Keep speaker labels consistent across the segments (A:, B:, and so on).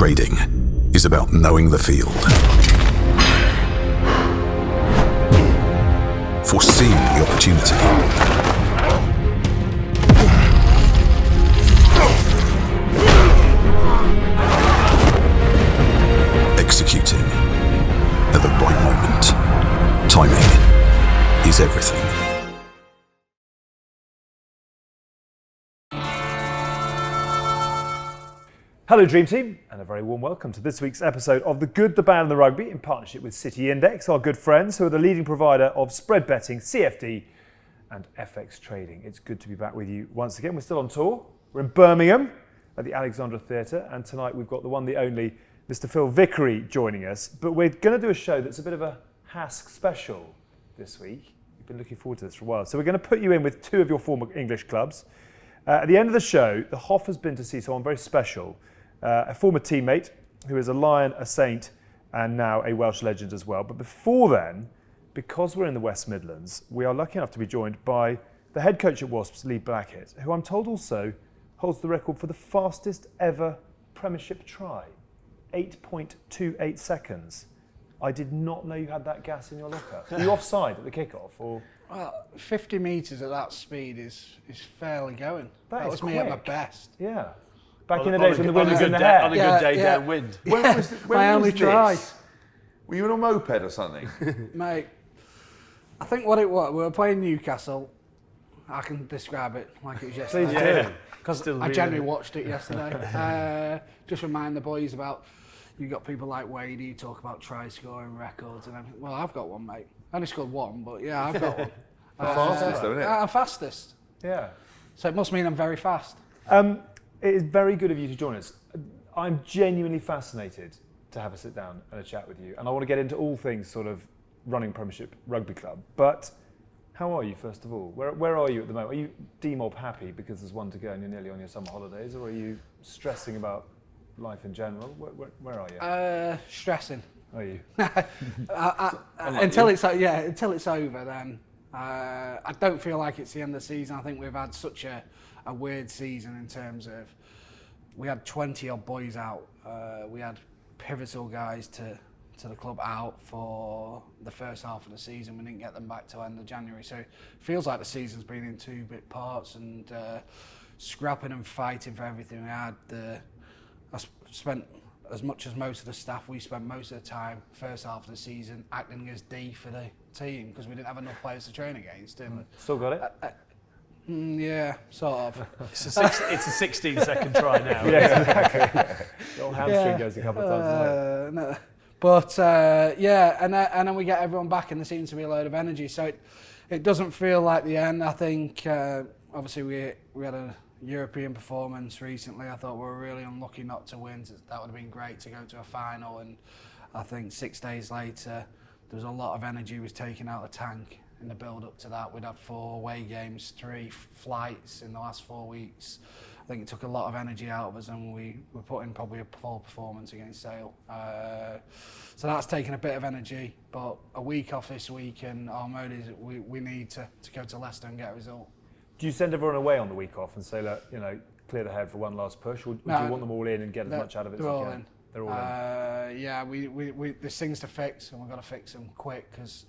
A: trading is about knowing the field, foreseeing the opportunity, executing at the right moment. Timing is everything.
B: Hello Dream Team, and a very warm welcome to this week's episode of The Good, the Bad and the Rugby in partnership with City Index, our good friends who are the leading provider of spread betting, CFD and FX trading. It's good to be back with you once again. We're still on tour. We're in Birmingham at the Alexandra Theatre, and tonight we've got the one, the only, Mr. Phil Vickery joining us. But we're going to do a show that's a bit of a Hask special this week. You've been looking forward to this for a while. So we're going to put you in with two of your former English clubs. At the end of the show, the Hoff has been to see someone very special. A former teammate who is a Lion, a Saint, and now a Welsh legend as well. But before then, because we're in the West Midlands, we are lucky enough to be joined by the head coach at Wasps, Blackett, who I'm told also holds the record for the fastest ever Premiership try, 8.28 seconds. I did not know you had that gas in your locker. Were you offside at the kickoff, or?
C: Well, 50 metres at that speed is fairly going. That was
B: quick.
C: Me at my best.
B: Yeah. Back in the days when the wind was in the hair.
D: On a good day downwind.
E: When was
C: My only try.
E: Were you on a moped or something?
C: Mate, I think what it was, we were playing Newcastle. I can describe it like it was yesterday. Because I genuinely watched it yesterday. Just remind the boys about, you got people like Wade who talk about try scoring records and everything. Well, I've got one, mate. I only scored one, but yeah, I've got one.
E: Fastest, though, isn't it?
C: I'm fastest.
B: Yeah.
C: So it must mean I'm very fast.
B: It is very good of you to join us. I'm genuinely fascinated to have a sit down and a chat with you. And I want to get into all things sort of running Premiership Rugby Club. But how are you, first of all? Where are you at the moment? Are you D-Mob happy because there's one to go and you're nearly on your summer holidays? Or are you stressing about life in general? Where are you?
C: Stressing.
B: Are you?
C: Until it's over, then I don't feel like it's the end of the season. I think we've had such a weird season in terms of we had 20 odd boys out. We had pivotal guys to the club out for the first half of the season. We didn't get them back till end of January. So it feels like the season's been in two bit parts and scrapping and fighting for everything we had. I spent, as much as most of the staff, we spent most of the time, first half of the season, acting as D for the team because we didn't have enough players to train against. And
B: Still got it?
C: yeah, sort of.
D: It's a 16-second try now.
B: Yeah, exactly. The old hamstring goes a couple of times, doesn't it?
C: No. But and then we get everyone back and there seems to be a load of energy. So it doesn't feel like the end. I think, obviously, we had a European performance recently. I thought we were really unlucky not to win. That would have been great to go to a final. And I think 6 days later, there was a lot of energy was taken out of the tank. In the build up to that, we'd had 4 away games, 3 flights in the last 4 weeks. I think it took a lot of energy out of us and we were put in probably a poor performance against Sale. So that's taken a bit of energy, but a week off this week and our mode is we need to go to Leicester and get a result.
B: Do you send everyone away on the week off and say, look, clear the head for one last push, or do you want them all in and get as much out of it as you can? They're all in.
C: Yeah, there's things to fix and we've got to fix them quick because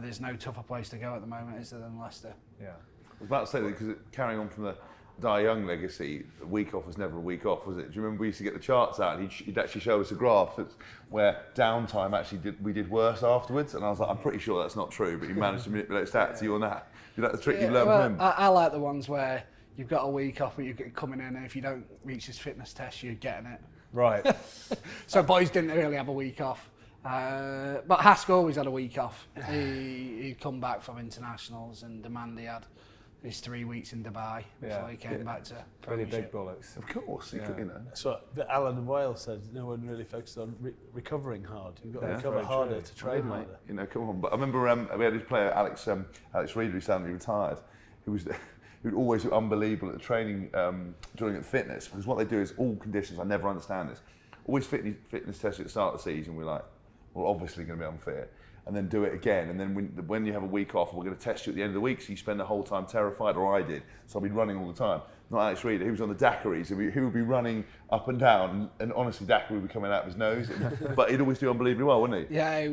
C: there's no tougher place to go at the moment, is there, than Leicester?
B: Yeah.
E: I was about to say that because carrying on from the Die Young legacy, a week off was never a week off, was it? Do you remember we used to get the charts out and he'd actually show us a graph where downtime we did worse afterwards, and I was like, I'm pretty sure that's not true, but he managed to manipulate stats to you on that. Is that the trick you've learned from him?
C: I like the ones where you've got a week off, but you're coming in, and if you don't reach this fitness test, you're getting it.
B: Right.
C: So boys didn't really have a week off. But Hask always had a week off. He'd come back from internationals and demand he had his 3 weeks in Dubai before he came back to
B: Really
C: Premiership.
B: big bollocks.
E: Of course, you know.
D: That's what Alan and Wales said. No one really focused on recovering hard. You've got to recover
B: very
D: harder
B: true.
D: to train harder.
E: Come on. But I remember we had this player, Alex Reid, who sadly retired, who was always unbelievable at the training, during the fitness, because what they do is all conditions. I never understand this. Always fitness tests at the start of the season. We're like, we're obviously going to be unfit. and then do it again. And then when you have a week off, we're going to test you at the end of the week, so you spend the whole time terrified, or I did. So I've been running all the time. Not Alex Reader, he was on the daiquiris, he would be running up and down, and honestly, daiquiri would be coming out of his nose. But he'd always do unbelievably well, wouldn't he?
C: Yeah, he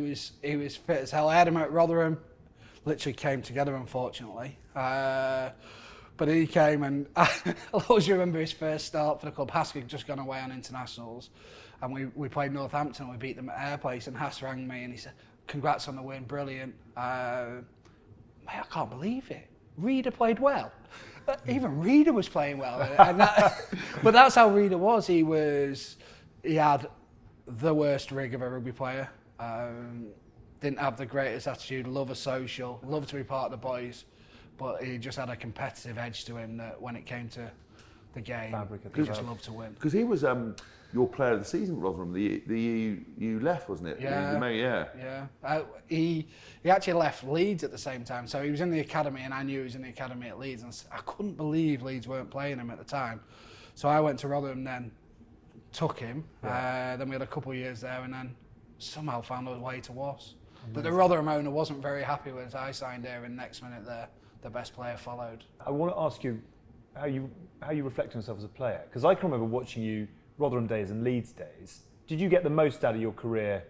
C: was fit as hell. I had him at Rotherham, literally came together, unfortunately. But he came, and I'll always remember his first start for the club. Hask had just gone away on internationals, and we played Northampton, and we beat them at Air Place, and Hask rang me, and he said, "Congrats on the win, brilliant." Mate, I can't believe it. Reader played well. Even Reader was playing well. But that's how Reader was. He had the worst rig of a rugby player. Didn't have the greatest attitude, love a social, loved to be part of the boys, but he just had a competitive edge to him that when it came to the game, he just loved to win.
E: Because he was your player of the season at Rotherham, the year you left, wasn't it?
C: Yeah. He actually left Leeds at the same time, so he was in the academy, and I knew he was in the academy at Leeds, and I couldn't believe Leeds weren't playing him at the time. So I went to Rotherham, then took him. Then we had a couple of years there, and then somehow found a way to Wasps. But the Rotherham owner wasn't very happy when I signed there, and next minute the best player followed.
B: I want to ask you how you reflect on yourself as a player, because I can remember watching you Rotherham days and Leeds days. Did you get the most out of your career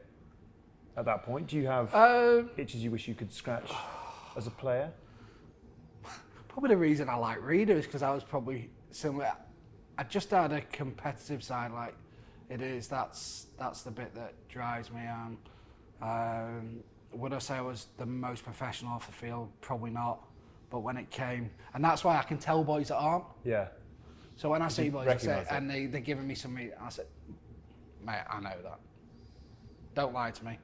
B: at that point? Do you have itches you wish you could scratch as a player?
C: Probably the reason I like Reader is because I was probably similar. I just had a competitive side, like it is. That's the bit that drives me. Would I say I was the most professional off the field? Probably not. But when it came, and that's why I can tell boys that aren't.
B: Yeah.
C: So when I see boys and they're giving me some meat, I said, mate, I know that. Don't lie to me.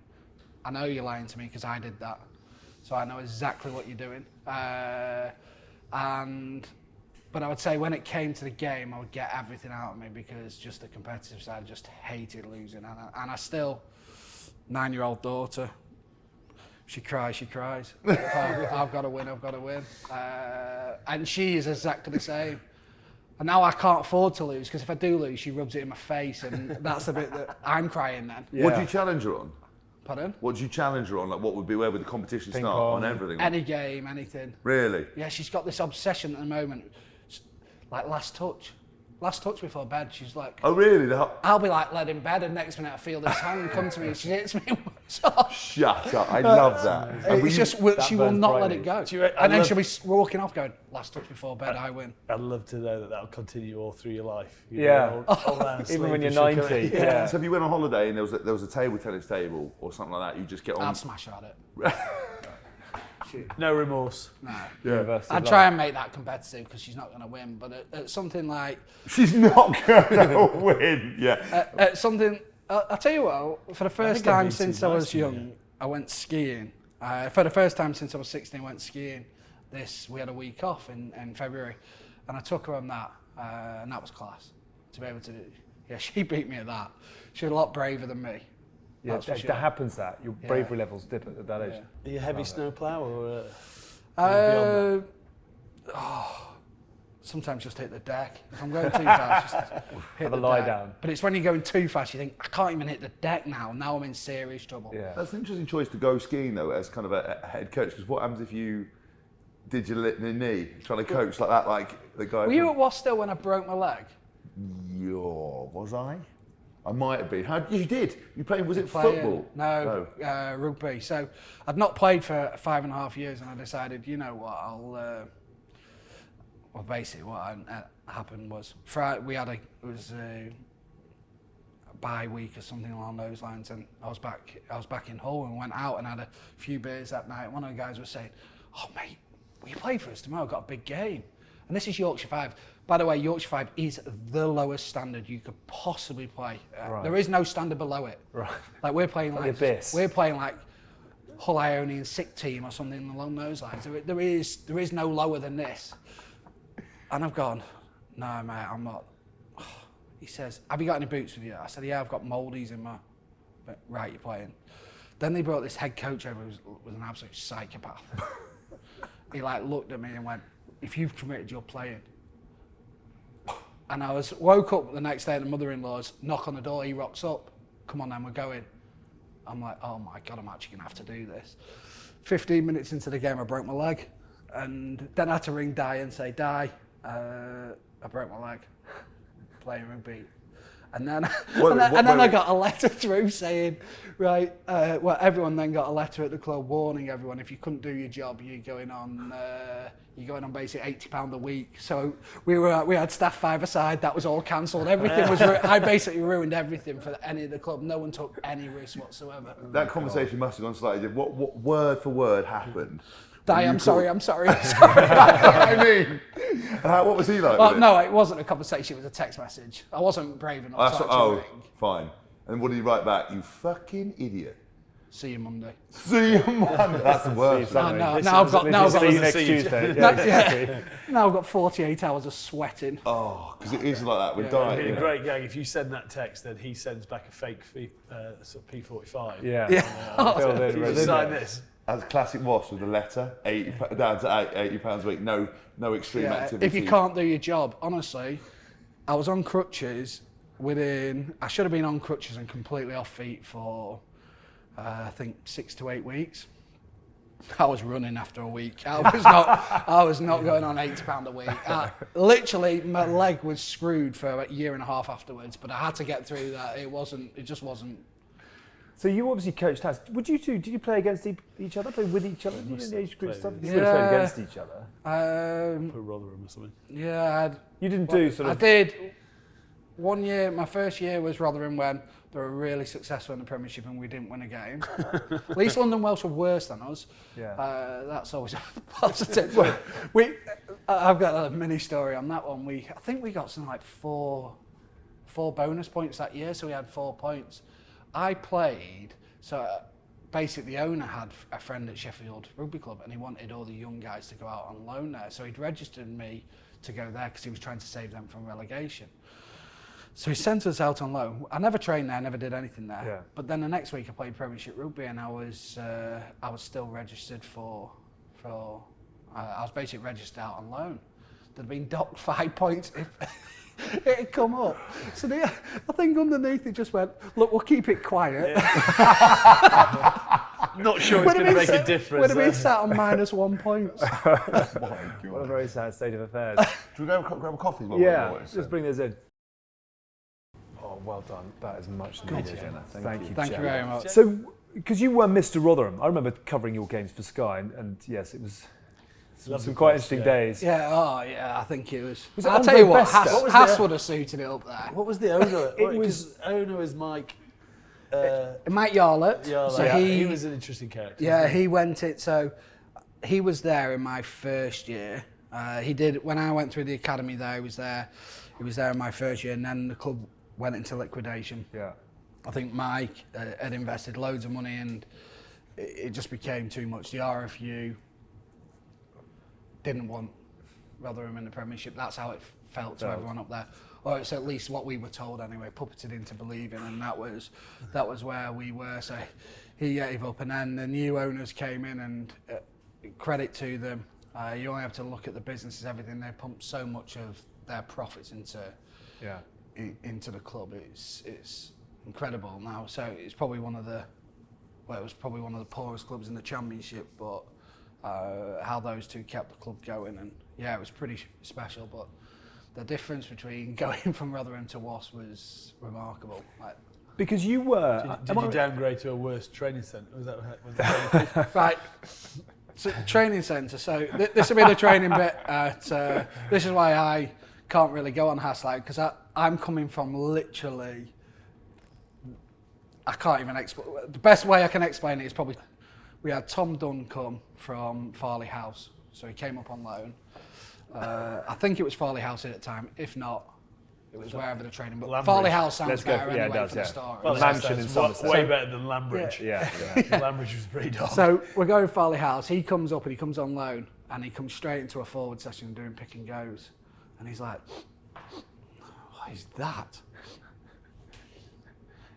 C: I know you're lying to me because I did that. So I know exactly what you're doing. But I would say when it came to the game, I would get everything out of me because just the competitive side, I just hated losing. And I still, 9-year-old daughter, she cries. I've got to win. And she is exactly the same. And now I can't afford to lose because if I do lose, she rubs it in my face, and that's the bit that I'm crying then.
B: Yeah.
E: What do you challenge her on?
C: Pardon?
E: What do you challenge her on? Like, what would be where would the competition
B: Ping
E: start
B: pong.
E: on everything?
C: Any game, anything.
E: Really?
C: Yeah, she's got this obsession at the moment, like last touch before bed. She's like,
E: Oh, really?
C: I'll be like led in bed, and next minute I feel this hand come to me, and she hits me.
E: Shut up! I love that.
C: It's just she will
B: burns
C: not let
B: brightly.
C: it go.
D: I
C: And then
D: love-
C: she'll be walking off, going, "Last touch before bed, I win."
D: I'd love to know that that'll continue all through your life.
B: Yeah.
D: Old man
B: Even when
D: sleep
B: you're
D: and she'll
B: 90.
D: come-
B: Yeah.
E: So if you went on holiday and there was a table tennis table or something like that, you just get on.
C: I'd smash at it.
D: No remorse.
C: No.
B: University
C: I'd
B: of
C: try
B: life.
C: and make that competitive because she's not going to win. But at something like,
E: She's not gonna win. Yeah.
C: at something, I'll tell you what, for the first
D: think I'd
C: time
D: be
C: since
D: too
C: I
D: nice
C: was
D: to you.
C: young, I went skiing. For the first time since I was 16, I went skiing. We had a week off in February, and I took her on that, and that was class. To be able to, yeah, she beat me at that. She was a lot braver than me.
B: Yeah,
C: That's for
B: that
C: sure.
B: happens that. Your
C: Yeah.
B: bravery levels dip at that age.
D: Are you a heavy snowplow or
C: Uh,
D: beyond
C: sometimes just hit the deck. If I'm going too fast, just hit
B: Have a
C: the
B: lie
C: deck.
B: down.
C: But it's when you're going too fast, you think, I can't even hit the deck now. Now I'm in serious trouble.
B: Yeah.
E: That's an interesting choice to go skiing though, as kind of a head coach. Because what happens if you did your knee trying to coach like that, like the guy?
C: Were you at Wasps still when I broke my leg?
E: Was I? I might have been. How you did? You played? Was it
C: Playing-
E: football?
C: No, rugby. So I'd not played for 5.5 years, and I decided, you know what, well, basically what happened was we had it was a bye week or something along those lines, and I was back in Hull and went out and had a few beers that night. One of the guys was saying, "Oh mate, will you play for us tomorrow? I've got a big game." And this is Yorkshire 5. By the way, Yorkshire 5 is the lowest standard you could possibly play.
B: Right.
C: There is no standard below it.
B: Right.
C: Like we're playing
B: Like
C: like
B: the abyss.
C: we're playing like Hull Ionian sick team or something along those lines. There is no lower than this. And I've gone, no mate, I'm not. He says, have you got any boots with you? I said, yeah, I've got Mouldies in my. Right, you're playing. Then they brought this head coach over who was an absolute psychopath. He like looked at me and went, if you've committed, you're playing. And I woke up the next day and the mother-in-law's knock on the door, he rocks up. Come on then, we're going. I'm like, oh my God, I'm actually going to have to do this. 15 minutes into the game, I broke my leg. And then I had to ring Di and say, Di, I broke my leg playing rugby. And then, I got a letter through saying, right, well, everyone then got a letter at the club warning everyone if you couldn't do your job, you're going on basically £80 a week. So we had staff 5-a-side, that was all cancelled. Everything was, I basically ruined everything for any of the club. No one took any risk whatsoever.
E: That conversation must have gone slightly different. What word for word happened?
C: Di, I'm sorry.
E: That's what I mean. What was he like?
C: Well, no, it wasn't a conversation, it was a text message. I wasn't brave enough to actually ring.
E: Fine. And what did he write back? You fucking idiot.
C: See you Monday.
E: See you Monday. That's the worst.
C: Now I've got
B: see you next Tuesday. Yeah, exactly.
C: Now I've got 48 hours of sweating.
E: Oh, because it is like that with
D: It'd
E: diet.
D: be a great gag if you send that text, then he sends back a fake sort of P45.
B: Yeah.
D: Can you sign this?
E: As classic Wasps with the letter, down to £80 a week. No extreme activity.
C: If you can't do your job, honestly, I was on crutches I should have been on crutches and completely off feet for, I think 6 to 8 weeks. I was running after a week. I was not going on £80 a week. Literally, my leg was screwed for a year and a half afterwards, but I had to get through that. It just wasn't.
B: So you obviously coached Hask. Did you play against each other? Play with each other? Did you do the age group stuff? You would have played against each other.
D: For Rotherham or something.
C: Yeah.
B: You didn't do sort of.
C: I did. 1 year, my first year was Rotherham when they were really successful in the Premiership and we didn't win a game. At least London Welsh were worse than us.
B: Yeah.
C: That's always a positive. I've got a mini story on that one. I think we got something like four bonus points that year, so we had 4 points. I played, so basically the owner had a friend at Sheffield Rugby Club and he wanted all the young guys to go out on loan there. So he'd registered me to go there because he was trying to save them from relegation. So he sent us out on loan. I never trained there, never did anything there.
B: Yeah.
C: But then the next week I played Premiership Rugby and I was still registered I was basically registered out on loan. There'd been docked 5 points if it had come up. So I think underneath it just went, look, we'll keep it quiet.
D: Not sure it's going to make a difference.
C: Would have been sat on -1 point.
B: What a very sad state of affairs.
E: Should we grab a coffee?
B: Yeah, just bring those in. Oh, well done. That is much needed. Thank you.
C: Thank you very much.
B: So, because you were Mr. Rotherham, I remember covering your games for Sky, and yes, it was some quite interesting days.
C: Yeah, I think it was.
B: I'll
C: tell you what, Hask would have suited it up there.
D: What was the owner? Owner was Mike.
C: Mike Yarlett.
D: So he was an interesting character.
C: Yeah, he went it. So he was there in my first year. He did when I went through the academy there. He was there. He was there in my first year, and then the club went into liquidation.
B: Yeah.
C: I think Mike had invested loads of money, and it just became too much. The RFU didn't want Rotherham in the Premiership. That's how it felt to everyone up there. Or it's at least what we were told anyway, puppeted into believing, and that was where we were. So he gave up, and then the new owners came in, and credit to them. You only have to look at the businesses, everything. They pumped so much of their profits into the club. It's incredible now. So it's probably it was probably one of the poorest clubs in the Championship, but how those two kept the club going, and it was pretty special. But the difference between going from Rotherham to Wasps was remarkable.
B: Because you were...
D: Did you downgrade to a worse training centre? Was that
C: right. So, training centre. So this will be the training bit. This is why I can't really go on Hask, because I'm coming from literally... I can't even explain. The best way I can explain it is probably... We had Tom Dunn come from Farley House. So he came up on loan. I think it was Farley House at the time. If not, it was wherever the training. But
D: Lambridge.
C: Farley House sounds
B: Let's go
C: better
B: for- yeah, it
C: anyway
B: does,
C: for
B: yeah.
C: the start.
B: Well, mansion in Somerset.
D: way better than Lambridge.
B: Yeah.
D: Lambridge was pretty dull.
C: So we're going Farley House. He comes up and he comes on loan, and he comes straight into a forward session doing pick and goes, and he's like, "What is that?"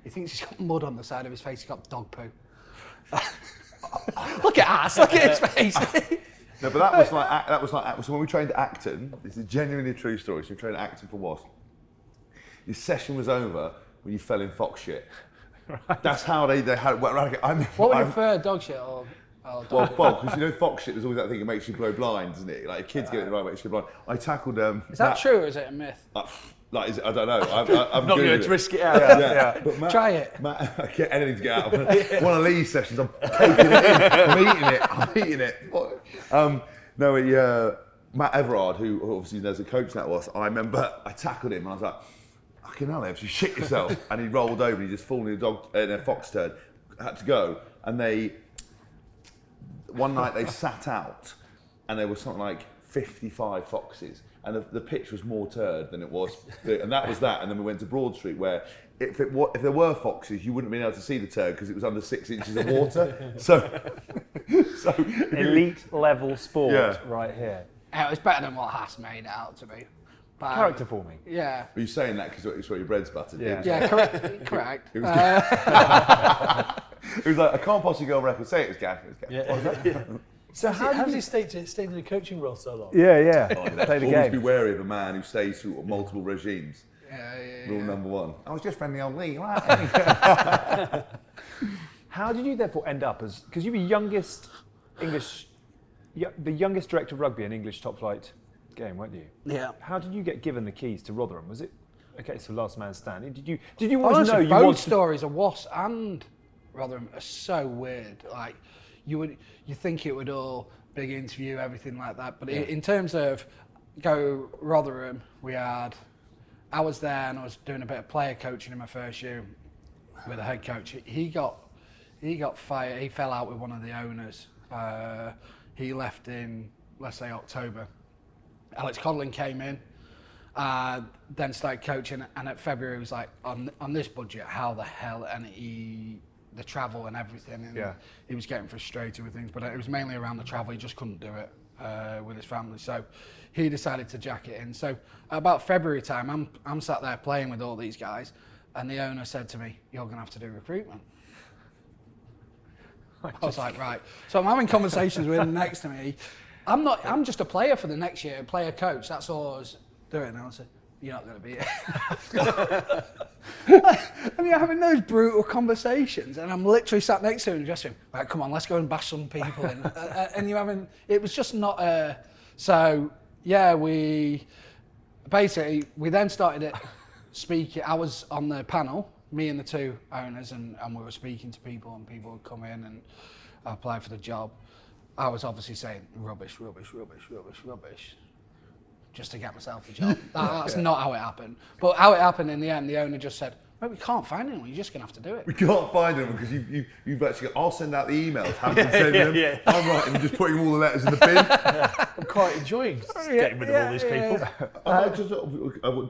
C: He thinks he's got mud on the side of his face. He's got dog poo. Look at us. Look at his face.
E: No, but that was like so when we trained at Acton. This is genuinely a true story. So we trained at Acton for Wasps. Your session was over when you fell in fox shit. That's how they had it.
C: What would you prefer, dog shit or dog?
E: Well, because you know fox shit, there's always that thing that makes you blow blind, isn't it? Like if kids get it right, makes you blind. I tackled
C: Is that true or is it a myth?
E: I don't know. I'm
D: Not going
E: Googling
D: to
E: it.
D: risk it out.
E: Yeah. But Matt,
C: Try it.
E: Matt, I get anything to get out of it. One of these sessions, I'm taking it in. I'm eating it. Matt Everard, who obviously knows the coach that was, I remember I tackled him and I was like, fucking hell, Ev, you shit yourself. And he rolled over and he just fallen in a fox turd. Had to go. And one night they sat out and there was something like 55 foxes. And the pitch was more turd than it was, and that was that. And then we went to Broad Street, where if there were foxes, you wouldn't have been able to see the turd because it was under 6 inches of water. so
B: elite level sport right here.
C: It was better than what Hask made it out to be. But,
B: Character forming.
C: Yeah.
E: Were you saying that because it's where your bread's buttered?
C: Yeah, correct.
E: It was like, I can't possibly go on record saying it was gaff.
D: Yeah.
E: What was that?
D: So how does he stay in a coaching role so long?
B: Yeah.
E: Oh,
B: Play the
E: always
B: game.
E: be wary of a man who stays through multiple regimes.
C: Yeah.
E: Rule number 1. I was just friendly old Lee.
B: How did you therefore end up as? Because you were the youngest director of rugby in English top flight game, weren't you?
C: Yeah.
B: How did you get given the keys to Rotherham? Was it a case of last man standing? Did you always
C: Honestly,
B: know you
C: both
B: wanted?
C: stories of Wasps and Rotherham are so weird. Like you think it would all big interview, everything like that. But in terms of Rotherham, I was there and I was doing a bit of player coaching in my first year with a head coach. He got fired. He fell out with one of the owners. He left in, let's say, October. Alex Codlin came in, then started coaching, and at February he was like, on this budget, how the hell? And the travel and everything, and he was getting frustrated with things, but it was mainly around the travel. He just couldn't do it with his family, so he decided to jack it in. So about February time, I'm sat there playing with all these guys, and the owner said to me, "You're going to have to do recruitment." I was like, right. So I'm having conversations with him next to me. I'm just a player for the next year, a player coach. That's all I was doing. And I said, "You're not going to be here." And you're having those brutal conversations, and I'm literally sat next to him and just saying, "Right, come on, let's go and bash some people." And you're having, it was just not a. So yeah, we then started speaking. I was on the panel, me and the two owners, and we were speaking to people, and people would come in and apply for the job. I was obviously saying rubbish, just to get myself the job. That's not how it happened. But how it happened in the end, the owner just said, "Well, we can't find anyone. You're just going to have to do it."
E: We can't find them because you've actually got, I'll send out the emails, have them send them. I'm writing, just putting all the letters in the bin.
D: I'm quite enjoying getting rid of all these people.
E: I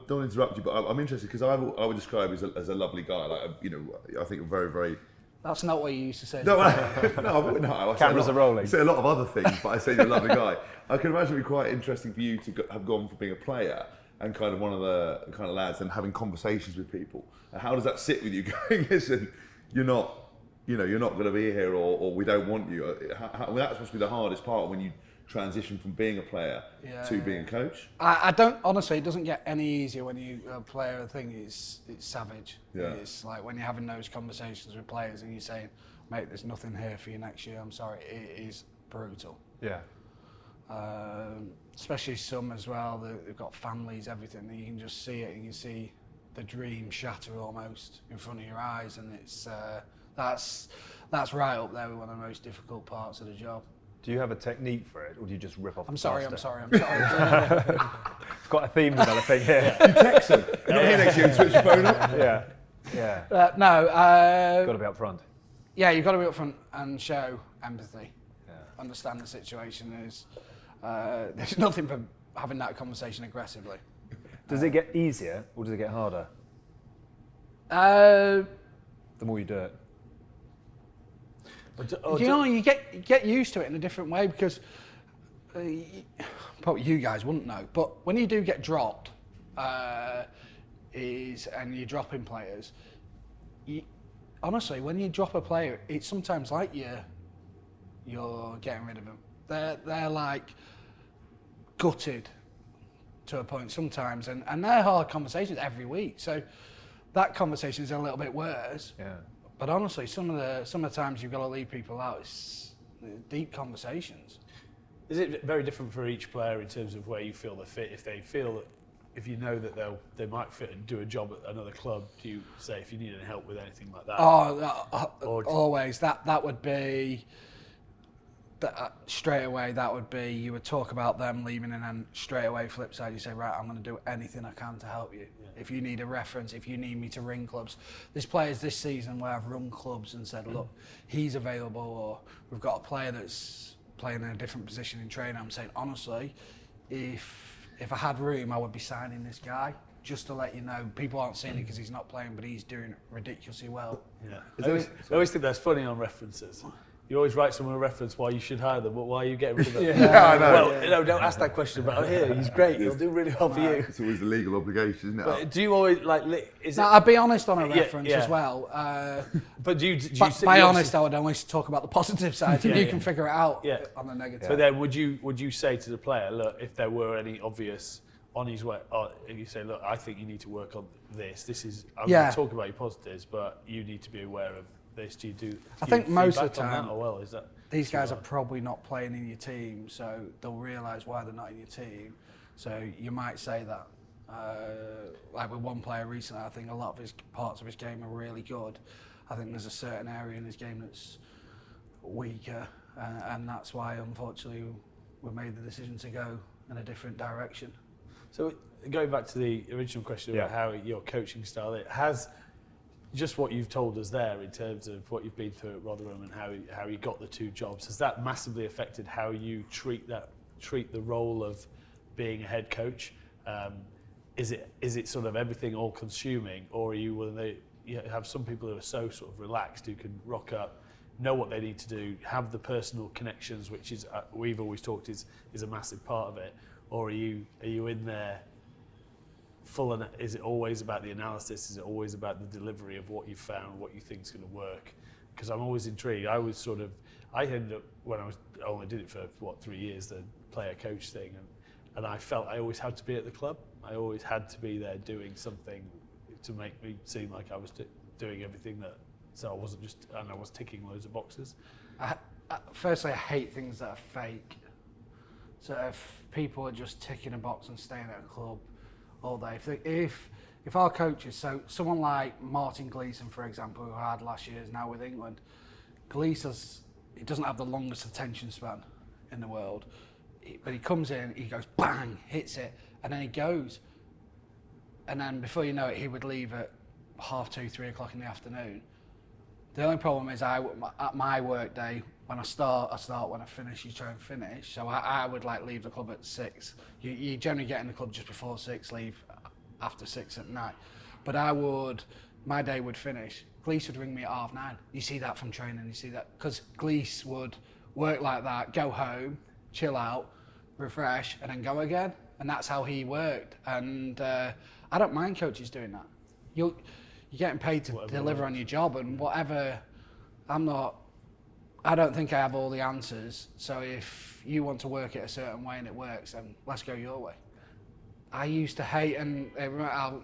E: don't interrupt you, but I'm interested because I would describe you as a lovely guy. Like, I think you're very, very.
C: That's not what you used to say.
E: No. I
B: Cameras are rolling.
E: I say a lot of other things, but I say you're a lovely guy. I can imagine it'd be quite interesting for you to have gone from being a player and kind of one of the kind of lads and having conversations with people. And how does that sit with you? Going, listen, you're not going to be here, or we don't want you. That's supposed to be the hardest part when you transition from being a player to being a coach.
C: I don't, honestly, it doesn't get any easier when you a player. I think it's savage.
E: Yeah.
C: It's like when you're having those conversations with players and you're saying, "Mate, there's nothing here for you next year. I'm sorry." It is brutal.
B: Yeah.
C: Especially some as well. They've got families, everything. And you can just see it. You can see the dream shatter almost in front of your eyes, and it's that's right up there with one of the most difficult parts of the job.
B: Do you have a technique for it, or do you just rip off?
C: I'm sorry.
B: It's got a theme developing here.
E: You text them. You're not here next year and switch your phone up.
B: Yeah.
C: No.
B: Got to be up front.
C: Yeah, you've got to be up front and show empathy. Understand the situation. There's nothing for having that conversation aggressively.
B: Does it get easier or does it get harder?
C: The
B: more you do it.
C: you get used to it in a different way because probably you guys wouldn't know, but when you do get dropped, and you're dropping players, honestly, when you drop a player, it's sometimes like you're getting rid of them. They're like gutted to a point sometimes, and they're hard conversations every week. So that conversation is a little bit worse.
B: Yeah.
C: But honestly, some of the times you've got to leave people out, it's deep conversations.
D: Is it very different for each player in terms of where you feel they fit? If they feel that, if you know that they might fit and do a job at another club, do you say if you need any help with anything like that?
C: Always. That would be straight away. That would be, you would talk about them leaving, and then straight away flip side, you say, right, I'm going to do anything I can to help you. Yeah. If you need a reference, if you need me to ring clubs. There's players this season where I've rung clubs and said, look, he's available, or we've got a player that's playing in a different position in training. I'm saying, honestly, if I had room, I would be signing this guy. Just to let you know, people aren't seeing it because he's not playing, but he's doing ridiculously well.
D: Yeah. I always think that's funny on references. You always write someone a reference why you should hire them, but why are you getting rid of them?
E: Yeah, I know.
D: Well, don't ask that question about he's great, he'll do really well for you.
E: It's always a legal obligation, isn't it?
D: But do you always
C: I'll be honest on a reference as well.
D: But do you
C: by honest, I would always talk about the positive side, and you can figure it out on the negative.
D: But then would you say to the player, look, if there were any obvious on his way, you say, look, I think you need to work on this. I'm going to talk about your positives, but you need to be aware of this.
C: I think most of the time, these guys
D: hard?
C: are probably not playing in your team, so they'll realise why they're not in your team. So you might say that. Like with one player recently, I think a lot of his parts of his game are really good. I think there's a certain area in his game that's weaker, and that's why, unfortunately, we made the decision to go in a different direction.
D: So going back to the original question about how your coaching style has. Just what you've told us there in terms of what you've been through at Rotherham and how you got the 2 jobs, has that massively affected how you treat the role of being a head coach? Is it sort of everything all consuming, or are you have some people who are so sort of relaxed, who can rock up, know what they need to do, have the personal connections, which is we've always talked is a massive part of it, or are you in there? Is it always about the analysis? Is it always about the delivery of what you've found, what you think is going to work? Because I'm always intrigued. I ended up, when I only did it for 3 years, the player coach thing, and I felt I always had to be at the club. I always had to be there doing something to make me seem like I was doing everything so I wasn't just, and I was ticking loads of boxes.
C: Firstly, I hate things that are fake. So if people are just ticking a box and staying at a club all day. If our coaches, so someone like Martin Gleeson, for example, who I had last year, is now with England. He doesn't have the longest attention span in the world, but he comes in, he goes bang, hits it, and then he goes. And then before you know it, he would leave at 2:30, 3 o'clock in the afternoon. The only problem is at my work day, when I start when I finish, you try and finish. So I would leave the club at 6. You generally get in the club just before 6, leave after 6 at night. But my day would finish. Glees would ring me at 9:30. You see that from training, you see that. Because Glees would work like that, go home, chill out, refresh, and then go again. And that's how he worked. And I don't mind coaches doing that. You're getting paid to deliver on your job, and whatever, I don't think I have all the answers, so if you want to work it a certain way and it works, then let's go your way. I used to hate, and I'll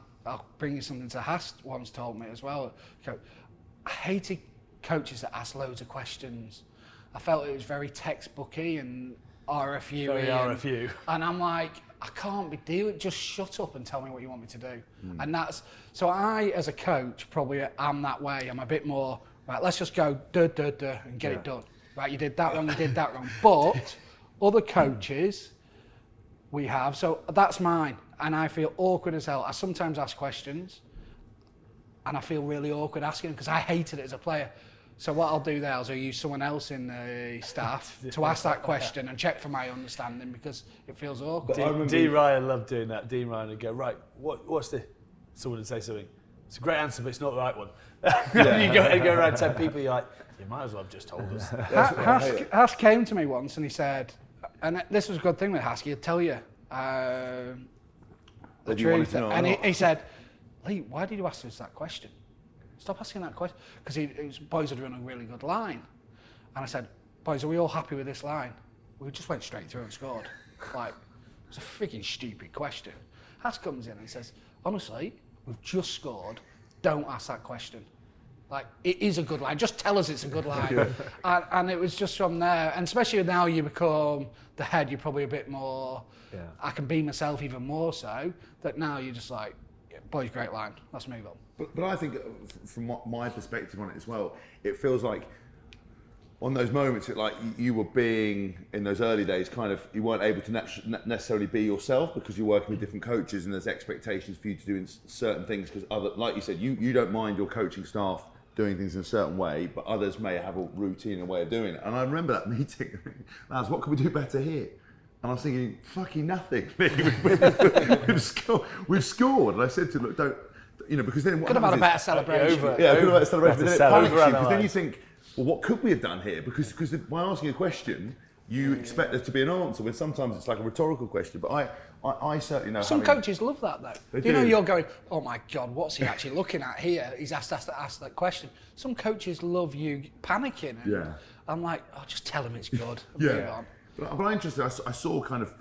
C: bring you something to Hask once told me as well. I hated coaches that asked loads of questions. I felt it was very textbooky and RFU.
D: Very RFU.
C: And I'm like, I can't be dealing. Just shut up and tell me what you want me to do. And so I, as a coach, probably am that way. I'm a bit more, right, let's just go and get it done. Right, you did that wrong, you did that wrong. But other coaches we have, so that's mine. And I feel awkward as hell. I sometimes ask questions and I feel really awkward asking them because I hated it as a player. So what I'll do there is I'll use someone else in the staff to ask that question and check for my understanding because it feels awkward.
D: Dean Ryan loved doing that. Dean Ryan would go, right, what's the... Someone would say something. It's a great answer, but it's not the right one. You go around 10 people, you're like, you might as well have just told us.
C: Hask came to me once and he said, and this was a good thing with Hask, he'd tell you the truth. And he said, Lee, why did you ask us that question? Stop asking that question. Because boys had run a really good line. And I said, boys, are we all happy with this line? We just went straight through and scored. It was a freaking stupid question. Hask comes in and says, honestly, we've just scored. Don't ask that question. Like, it is a good line. Just tell us it's a good line. And it was just from there. And especially now you become the head, you're probably a bit more, I can be myself even more so, that now you're just like, boys, great line. Let's move on.
E: But I think from my perspective on it as well, it feels like on those moments, like you were being, in those early days, kind of, you weren't able to necessarily be yourself because you're working with different coaches and there's expectations for you to do in certain things because like you said, you don't mind your coaching staff doing things in a certain way, but others may have a routine and a way of doing it. And I remember that meeting, lads, what can we do better here? And I was thinking, fucking nothing. We've scored. And I said to him, look, don't, because then what
C: could have had a better celebration.
E: Could have had a better celebration. But then it panics you, because then you think, well, what could we have done here? Because by asking a question, you expect there to be an answer, when sometimes it's like a rhetorical question. But I certainly know.
C: Some coaches love that though.
E: They do.
C: You're going, oh my God, what's he actually looking at here? He's asked that question. Some coaches love you panicking. And I'm like, oh, just tell him it's good. Move on.
E: But I'm interested. I saw kind of,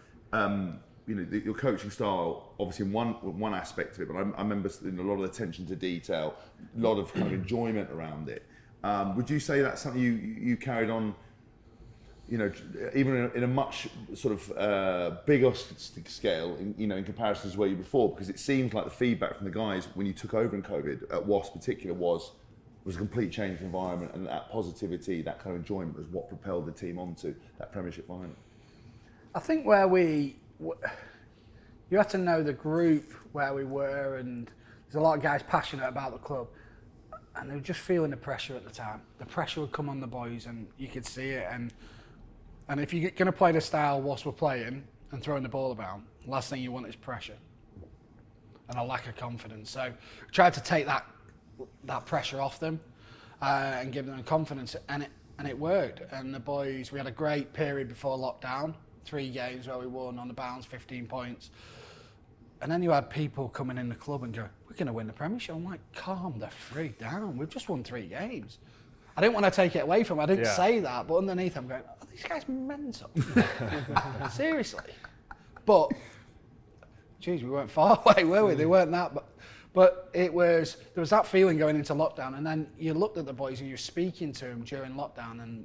E: your coaching style, obviously in one aspect of it. But I remember a lot of attention to detail, a lot of kind of enjoyment around it. Would you say that's something you carried on, even in a much sort of bigger scale, in comparison to where you were before? Because it seems like the feedback from the guys when you took over in COVID, at Wasps in particular, was a complete change of environment, and that positivity, that kind of enjoyment was what propelled the team onto that Premiership final.
C: I think you had to know the group where we were, and there's a lot of guys passionate about the club. And they were just feeling the pressure at the time. The pressure would come on the boys, and you could see it. And if you're going to play the style Wasps were playing and throwing the ball about, the last thing you want is pressure and a lack of confidence. So tried to take that pressure off them and give them confidence, and it worked. And the boys, we had a great period before lockdown, 3 games where we won on the bounce, 15 points. And then you had people coming in the club and go, we're going to win the Premiership. I'm like, calm the freak down. We've just won 3 games. I didn't want to take it away from them. I didn't say that. But underneath, I'm going, are these guys mental? Seriously. But, geez, we weren't far away, were we? They weren't that. But there was that feeling going into lockdown. And then you looked at the boys and you were speaking to them during lockdown.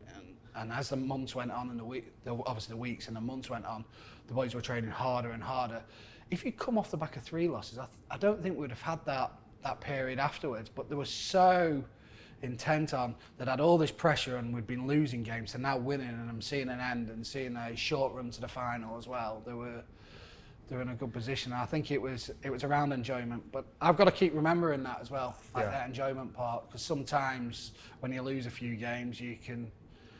C: And as the months went on and obviously the weeks and the months went on, the boys were training harder and harder. If you'd come off the back of 3 losses, I don't think we'd have had that period afterwards. But they were so intent on that, had all this pressure, and we'd been losing games to now winning, and I'm seeing an end and seeing a short run to the final as well. They're in a good position. I think it was around enjoyment, but I've got to keep remembering that as well, like that enjoyment part, because sometimes when you lose a few games, you can.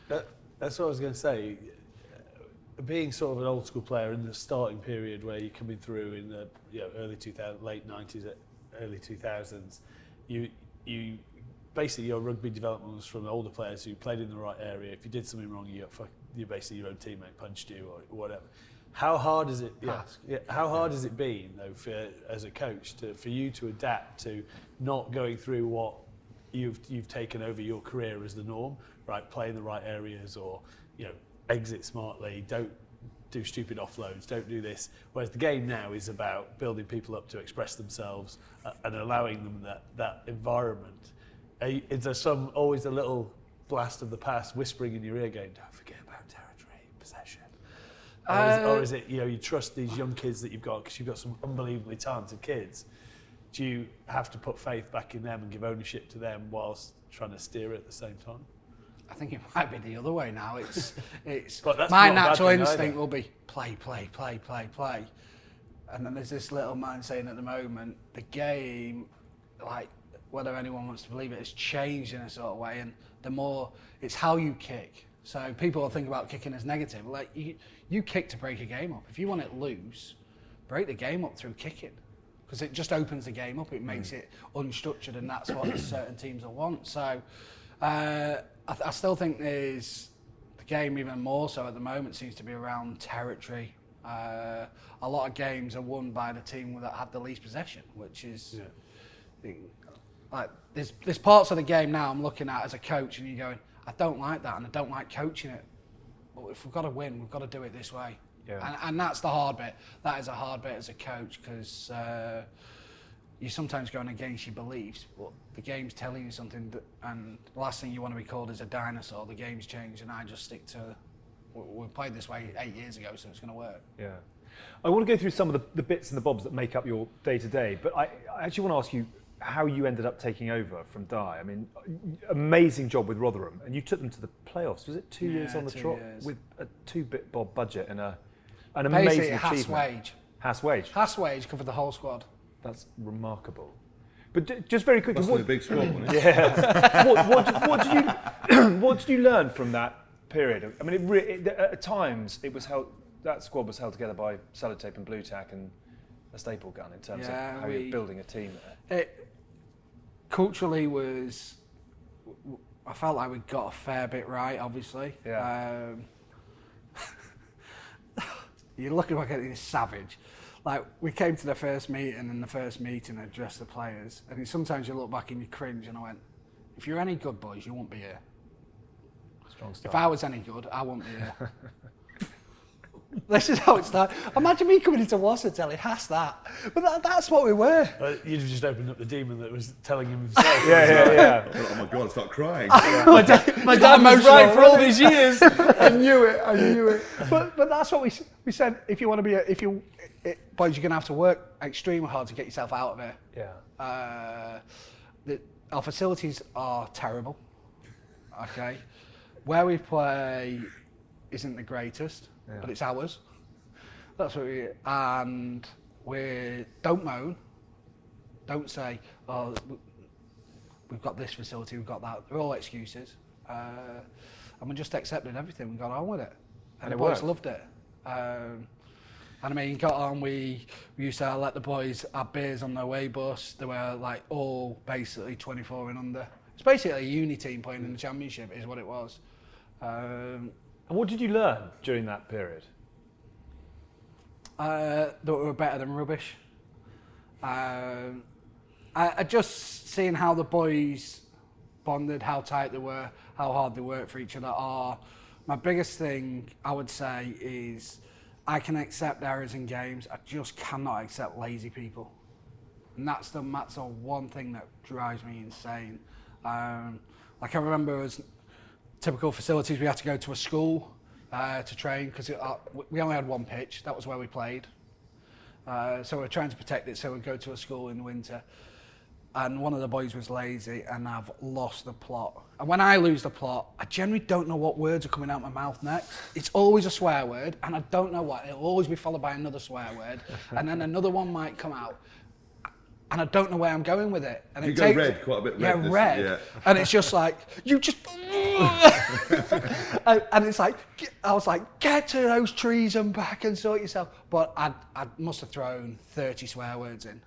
D: That's what I was going to say. Being sort of an old school player in the starting period where you're coming through in the early 2000s, late 90s, early 2000s, you basically your rugby development was from older players who played in the right area. If you did something wrong, you basically your own teammate punched you or whatever. How hard is it? How hard has it been though as a coach for you to adapt to not going through what you've taken over your career as the norm, right? Play in the right areas, or exit smartly, don't do stupid offloads, don't do this. Whereas the game now is about building people up to express themselves and allowing them that environment. Is there always a little blast of the past whispering in your ear going, don't forget about territory, possession? Or is it, you trust these young kids that you've got because you've got some unbelievably talented kids? Do you have to put faith back in them and give ownership to them whilst trying to steer it at the same time?
C: I think it might be the other way now. It's
D: But
C: my natural instinct will be play. And then there's this little man saying at the moment, the game, like whether anyone wants to believe it, has changed in a sort of way. And the more, it's how you kick. So people will think about kicking as negative. Like you kick to break a game up. If you want it loose, break the game up through kicking. Because it just opens the game up. It makes it unstructured, and that's what certain teams will want. So I still think the game even more so at the moment seems to be around territory. A lot of games are won by the team that have the least possession, which is like there's parts of the game now I'm looking at as a coach and you're going, I don't like that and I don't like coaching it. But if we've got to win, we've got to do it this way. Yeah. And that's the hard bit. That is a hard bit as a coach because you're sometimes going against your beliefs, but the game's telling you something, and the last thing you want to be called is a dinosaur. The game's changed, and I just stick to, we played this way 8 years ago, so it's going to work.
B: Yeah. I want to go through some of the bits and the bobs that make up your day-to-day, but I actually want to ask you how you ended up taking over from Di. I mean, amazing job with Rotherham, and you took them to the playoffs. Was it 2 years on the trot with a 2-bit bob budget and an amazing achievement? Hask wage.
C: Hask wage covered the whole squad.
B: That's remarkable. But just very quickly,
E: Must have been a big squad, wasn't it?
B: Yeah. What did you learn from that period? I mean, at times it was held. That squad was held together by sellotape and blue tack and a staple gun in terms of how you're building a team there.
C: It culturally was. I felt like we got a fair bit right, obviously.
B: Yeah.
C: You're looking back at it, it's savage. Like, we came to the first meeting, and the first meeting addressed the players, and sometimes you look back and you cringe, and I went, if you're any good, boys, you won't be here.
B: Strong start.
C: If I was any good, I won't be here. This is how it started. Imagine me coming into Wasps and telling Hask that. But that's what we were.
D: You'd have just opened up the demon that was telling him himself.
B: Yeah.
E: Oh my God, start crying.
D: My dad was right for all these years.
C: I knew it. But that's what we said. If you want to be, boys, you're going to have to work extremely hard to get yourself out of here.
B: Yeah.
C: Our facilities are terrible. Okay. Where we play isn't the greatest, but it's ours. That's what and we don't moan. Don't say, oh, we've got this facility, we've got that. They're all excuses. And we just accepted everything. We got on with it. And the boys loved it. And I mean, got on, we used to let the boys have beers on their way bus. They were like all basically 24 and under. It's basically a uni team playing in the Championship is what it was.
B: And what did you learn during that period?
C: That we were better than rubbish. I just seeing how the boys bonded, how tight they were, how hard they worked for each other. My biggest thing I would say is I can accept errors in games. I just cannot accept lazy people, and that's the one thing that drives me insane. Like I remember as typical facilities, we had to go to a school to train because we only had one pitch. That was where we played. So we were trying to protect it, so we'd go to a school in the winter. And one of the boys was lazy, and I've lost the plot. And when I lose the plot, I generally don't know what words are coming out my mouth next. It's always a swear word, and I don't know what. It'll always be followed by another swear word, and then another one might come out. And I don't know where I'm going with it. And
E: you go red, quite a bit red.
C: Yeah, red.
E: Yeah.
C: And it's just like, you just... and it's like, I was like, get to those trees and back and sort yourself. But I must have thrown 30 swear words in.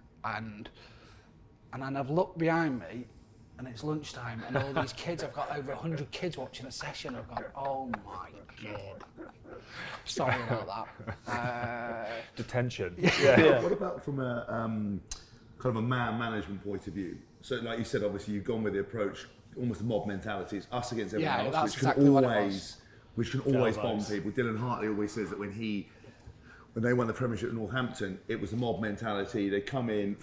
C: And then I've looked behind me, and it's lunchtime, and all these kids, I've got over 100 kids watching a session. I've gone, oh my God. Sorry about that.
B: Detention.
E: Yeah. What about from a kind of a man management point of view? So like you said, obviously you've gone with the approach, almost the mob mentality. It's us against everyone else,
C: that's exactly what it was.
E: Which can always bomb people. Dylan Hartley always says that when they won the Premiership at Northampton, it was the mob mentality. They come in,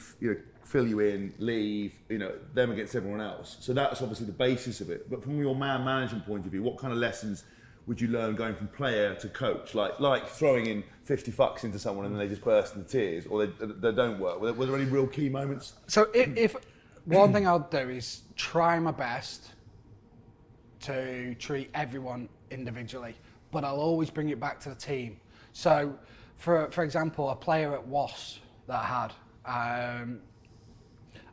E: fill you in, leave, them against everyone else. So that's obviously the basis of it. But from your man management point of view, what kind of lessons would you learn going from player to coach? Like throwing in 50 fucks into someone and then they just burst into tears, or they don't work. Were there any real key moments?
C: So if one thing I'll do is try my best to treat everyone individually, but I'll always bring it back to the team. So, for example, a player at Wasps that I had,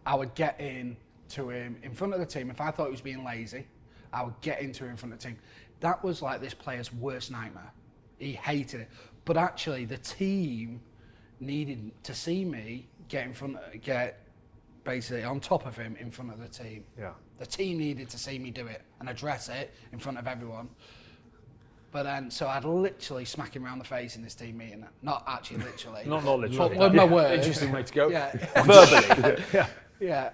C: I would get into him in front of the team. If I thought he was being lazy, I would get into him in front of the team. That was like this player's worst nightmare. He hated it. But actually, the team needed to see me get basically on top of him in front of the team.
B: Yeah.
C: The team needed to see me do it and address it in front of everyone. But then, so I'd literally smack him around the face in this team meeting. Not actually literally.
B: Not literally.
C: But with my words.
D: Interesting way to go.
C: Yeah.
B: Verbally.
C: Yeah.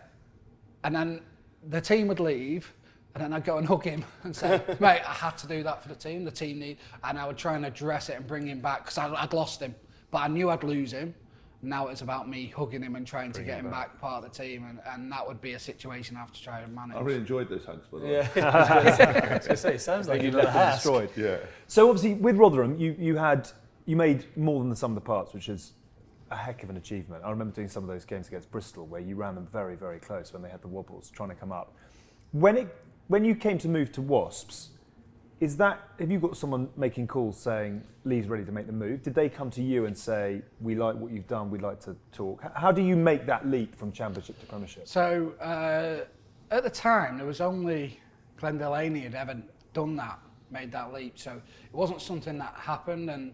C: And then the team would leave, and then I'd go and hug him and say, mate, I had to do that for the team. And I would try and address it and bring him back, because I'd lost him. But I knew I'd lose him. Now it's about me hugging him and trying to get him back part of the team, and that would be a situation I have to try and manage.
E: I really enjoyed those hugs, by the way.
D: Yeah, I was going to say, it sounds like
B: You
D: you've
B: left them destroyed.
E: Yeah.
B: So obviously with Rotherham, you made more than the sum of the parts, which is a heck of an achievement. I remember doing some of those games against Bristol where you ran them very, very close when they had the wobbles trying to come up. When you came to move to Wasps, have you got someone making calls saying Lee's ready to make the move? Did they come to you and say, we like what you've done, we'd like to talk? How do you make that leap from Championship to Premiership?
C: So at the time, there was only Glenn Delaney had ever done that, made that leap. So it wasn't something that happened. And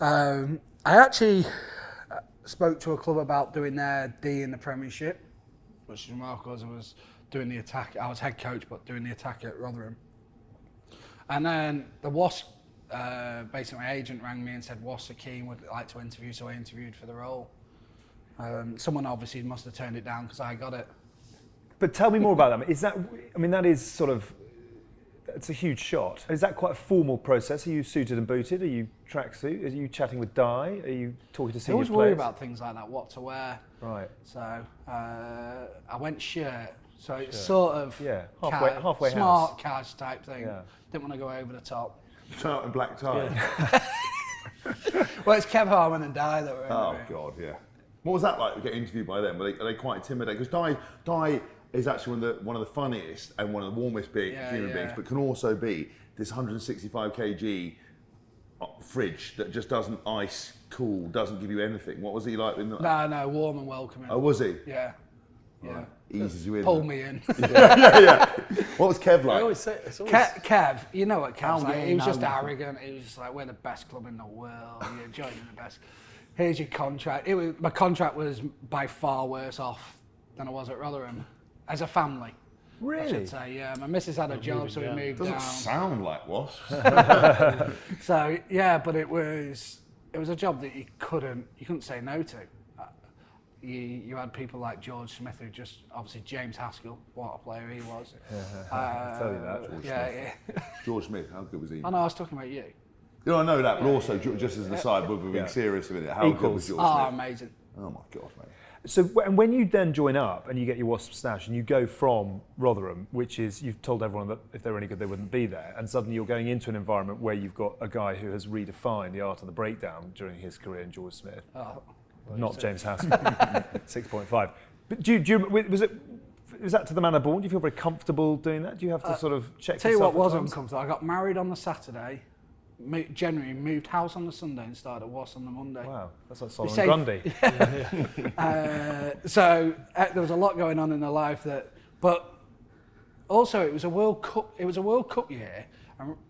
C: I actually spoke to a club about doing their D in the Premiership, which is remarkable as I was doing the attack. I was head coach, but doing the attack at Rotherham. And then the Wasps, basically my agent rang me and said Wasps are keen, would like to interview, so I interviewed for the role. Someone obviously must have turned it down because I got it.
B: But tell me more about that. That is sort of, it's a huge shot. Is that quite a formal process? Are you suited and booted? Are you tracksuit? Are you chatting with Di? Are you talking to senior
C: players? I always worry about things like that, what to wear.
B: Right.
C: So I went shirt. So it's sort of
B: halfway
C: smart
B: house.
C: cash type thing.
B: Yeah.
C: Didn't want to go over the top.
E: Shirt and black tie.
C: Yeah. Well, it's Kev Harmon and Di that were in
E: Oh
C: it.
E: God, yeah. What was that like, getting interviewed by them? Are they quite intimidating? Because Di is actually one of the funniest and one of the warmest human beings, but can also be this 165 kg fridge that just doesn't ice cool, doesn't give you anything. What was he like?
C: No, warm and welcoming.
E: Oh, was he?
C: Yeah. Yeah.
E: Right. Eases you in.
C: Pull me in.
E: yeah. What was Kev like?
D: I always say, it's always...
C: Kev, you know what Kev's like? He was just
E: no.
C: arrogant. He was just like, we're the best club in the world. You're joining the best. Here's your contract. My contract was by far worse off than I was at Rotherham as a family.
B: Really?
C: I should say, yeah. My missus had a job, so we moved
E: Doesn't
C: down.
E: sound like Wasps.
C: So yeah, but it was a job that you couldn't say no to. You had people like George Smith, who just obviously James Haskell, what a player he was.
B: I'll tell you that.
C: Yeah.
E: George Smith, how good was he?
C: Oh no, I was talking about you.
E: You know, I know that, but also just as an aside, we're being serious with it. How good was George
C: Oh,
E: Smith?
C: amazing.
E: Oh my God, mate.
B: So when you then join up and you get your Wasp stash and you go from Rotherham, which is, you've told everyone that if they were any good they wouldn't be there, and suddenly you're going into an environment where you've got a guy who has redefined the art of the breakdown during his career in George Smith. Not James Haskell, 6.5. But was that to the manner born? Do you feel very comfortable doing that? Do you have to sort of check
C: Tell you
B: yourself
C: what
B: at
C: was
B: times?
C: uncomfortable. I got married on the Saturday, January, moved house on the Sunday and started at Wasps on the Monday.
B: Wow, that's like Solomon Grundy.
C: So there was a lot going on in their life but also it was a World Cup. It was a World Cup year,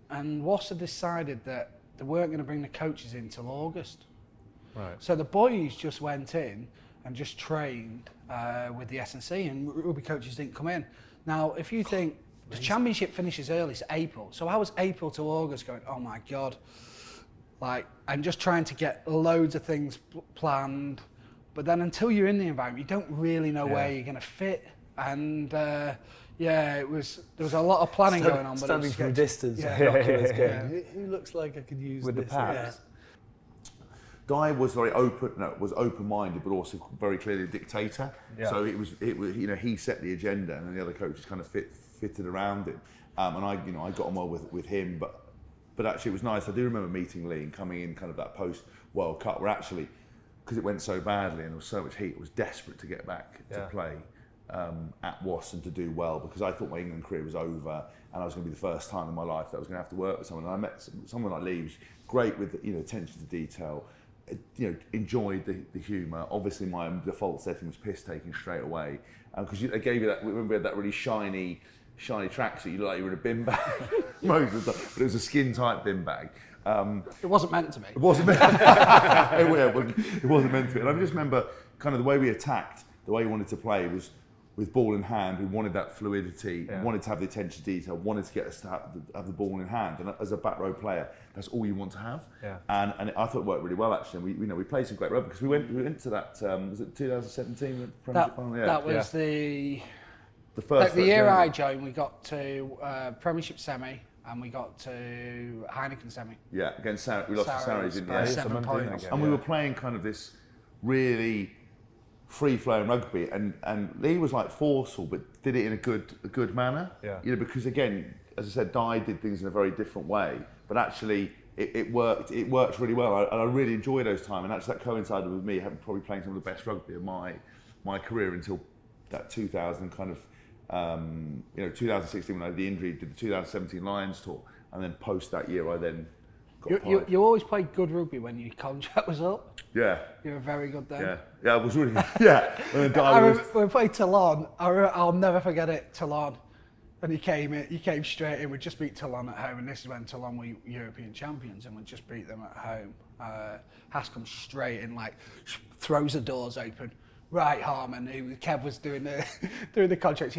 C: and Wasps had decided that they weren't going to bring the coaches in till August.
B: Right.
C: So the boys just went in and just trained with the S&C, and rugby coaches didn't come in. Now, if you think the Championship finishes early, it's April. So I was April to August going, oh my God. Like, I'm just trying to get loads of things planned. But then until you're in the environment, you don't really know where you're going to fit. And there was a lot of planning going on. But
D: standing from a distance, who looks like I could use
B: with
D: this?
B: the pads.
E: Di was very open-minded, but also very clearly a dictator.
B: Yeah.
E: So it was, he set the agenda, and then the other coaches kind of fitted around him. And I got on well with him, but actually it was nice. I do remember meeting Lee and coming in kind of that post World Cup, where actually, because it went so badly and there was so much heat, it was desperate to get back to play at Wasps and to do well, because I thought my England career was over and I was going to be the first time in my life that I was going to have to work with someone. And I met someone like Lee, who was great with attention to detail. Enjoyed the humour. Obviously, my default setting was piss taking straight away, because they gave you that. Remember, we had that really shiny tracksuit. You looked like you were in a bin bag most of the time, but it was a skin tight bin bag.
C: it wasn't meant to be.
E: It wasn't meant. It wasn't meant to be. And I just remember kind of the way we attacked, the way we wanted to play was with ball in hand. We wanted that fluidity, wanted to have the attention to detail, wanted to get us to have the ball in hand. And as a back row player, that's all you want to have. Yeah. And I thought it worked really well, actually. And we played some great rugby, because we went to that, was it 2017 Premiership final? Yeah.
C: That was the
E: first.
C: The year I joined, we got to Premiership semi and we got to Heineken semi.
E: Yeah, against Sarah. We lost to Sarah, didn't we?
C: By 7 points.
E: And we were playing kind of this really free-flowing rugby, and Lee was like forceful, but did it in a good manner.
B: Yeah.
E: You know, because again, as I said, Di did things in a very different way, but actually it worked really well, and I really enjoyed those times, and actually that coincided with me having probably playing some of the best rugby of my career until that 2000 kind of 2016 when I had the injury, did the 2017 Lions tour, and then post that year I then got
C: you always played good rugby when your contract was up.
E: Yeah.
C: You were very good then.
E: Yeah, it was really yeah.
C: We played Toulon. I'll never forget it. Toulon, and he came straight in. We just beat Toulon at home, and this is when Toulon were European champions, and we just beat them at home. Hask comes straight in, like throws the doors open. Right, Harmon, who Kev was doing the contract.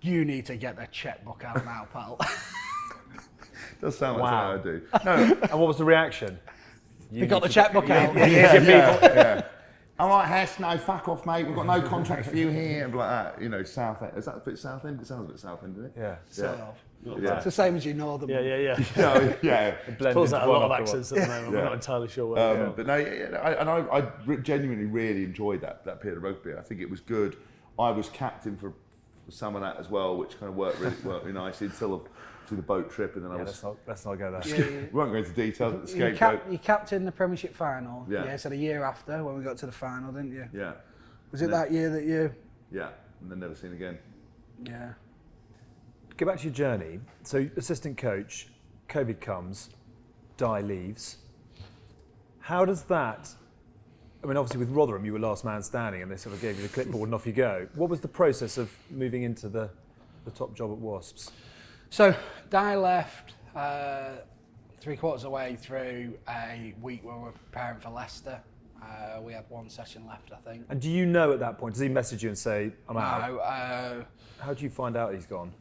C: You need to get the checkbook out now, pal.
E: Does sound like
B: Wow.
E: something I do. No,
B: And what was the reaction?
C: He got the checkbook out.
E: yeah. I'm like, Hess, no, fuck off, mate. We've got no contract for you here. And like that, you know, Southend. Is that a bit Southend? It sounds a bit Southend, doesn't it?
B: Yeah.
E: Yeah.
C: It's the same as your northern.
D: Yeah.
E: Yeah.
D: Pulls out a lot of accents at the moment.
E: Yeah.
D: We're not entirely sure where.
E: But no, I genuinely really enjoyed that period of rugby. I think it was good. I was captain for some of that as well, which kind of worked really nicely until the boat trip, and then I was.
B: Let's not go there.
E: We won't go into details, but the scapegoat.
C: You captained the Premiership final.
E: Yeah.
C: So the year after, when we got to the final, didn't you?
E: Yeah.
C: Was it that year that you?
E: Yeah, and then never seen again.
C: Yeah.
B: Go back to your journey. So, assistant coach, COVID comes, Di leaves. How does that? I mean, obviously with Rotherham, you were last man standing, and they sort of gave you the clipboard and off you go. What was the process of moving into the top job at Wasps?
C: So Di left 3/4 of the way through a week where we were preparing for Leicester. We had one session left, I think.
B: And do you know at that point? Does he message you and say, "I'm out"?
C: No.
B: How do you find out he's gone?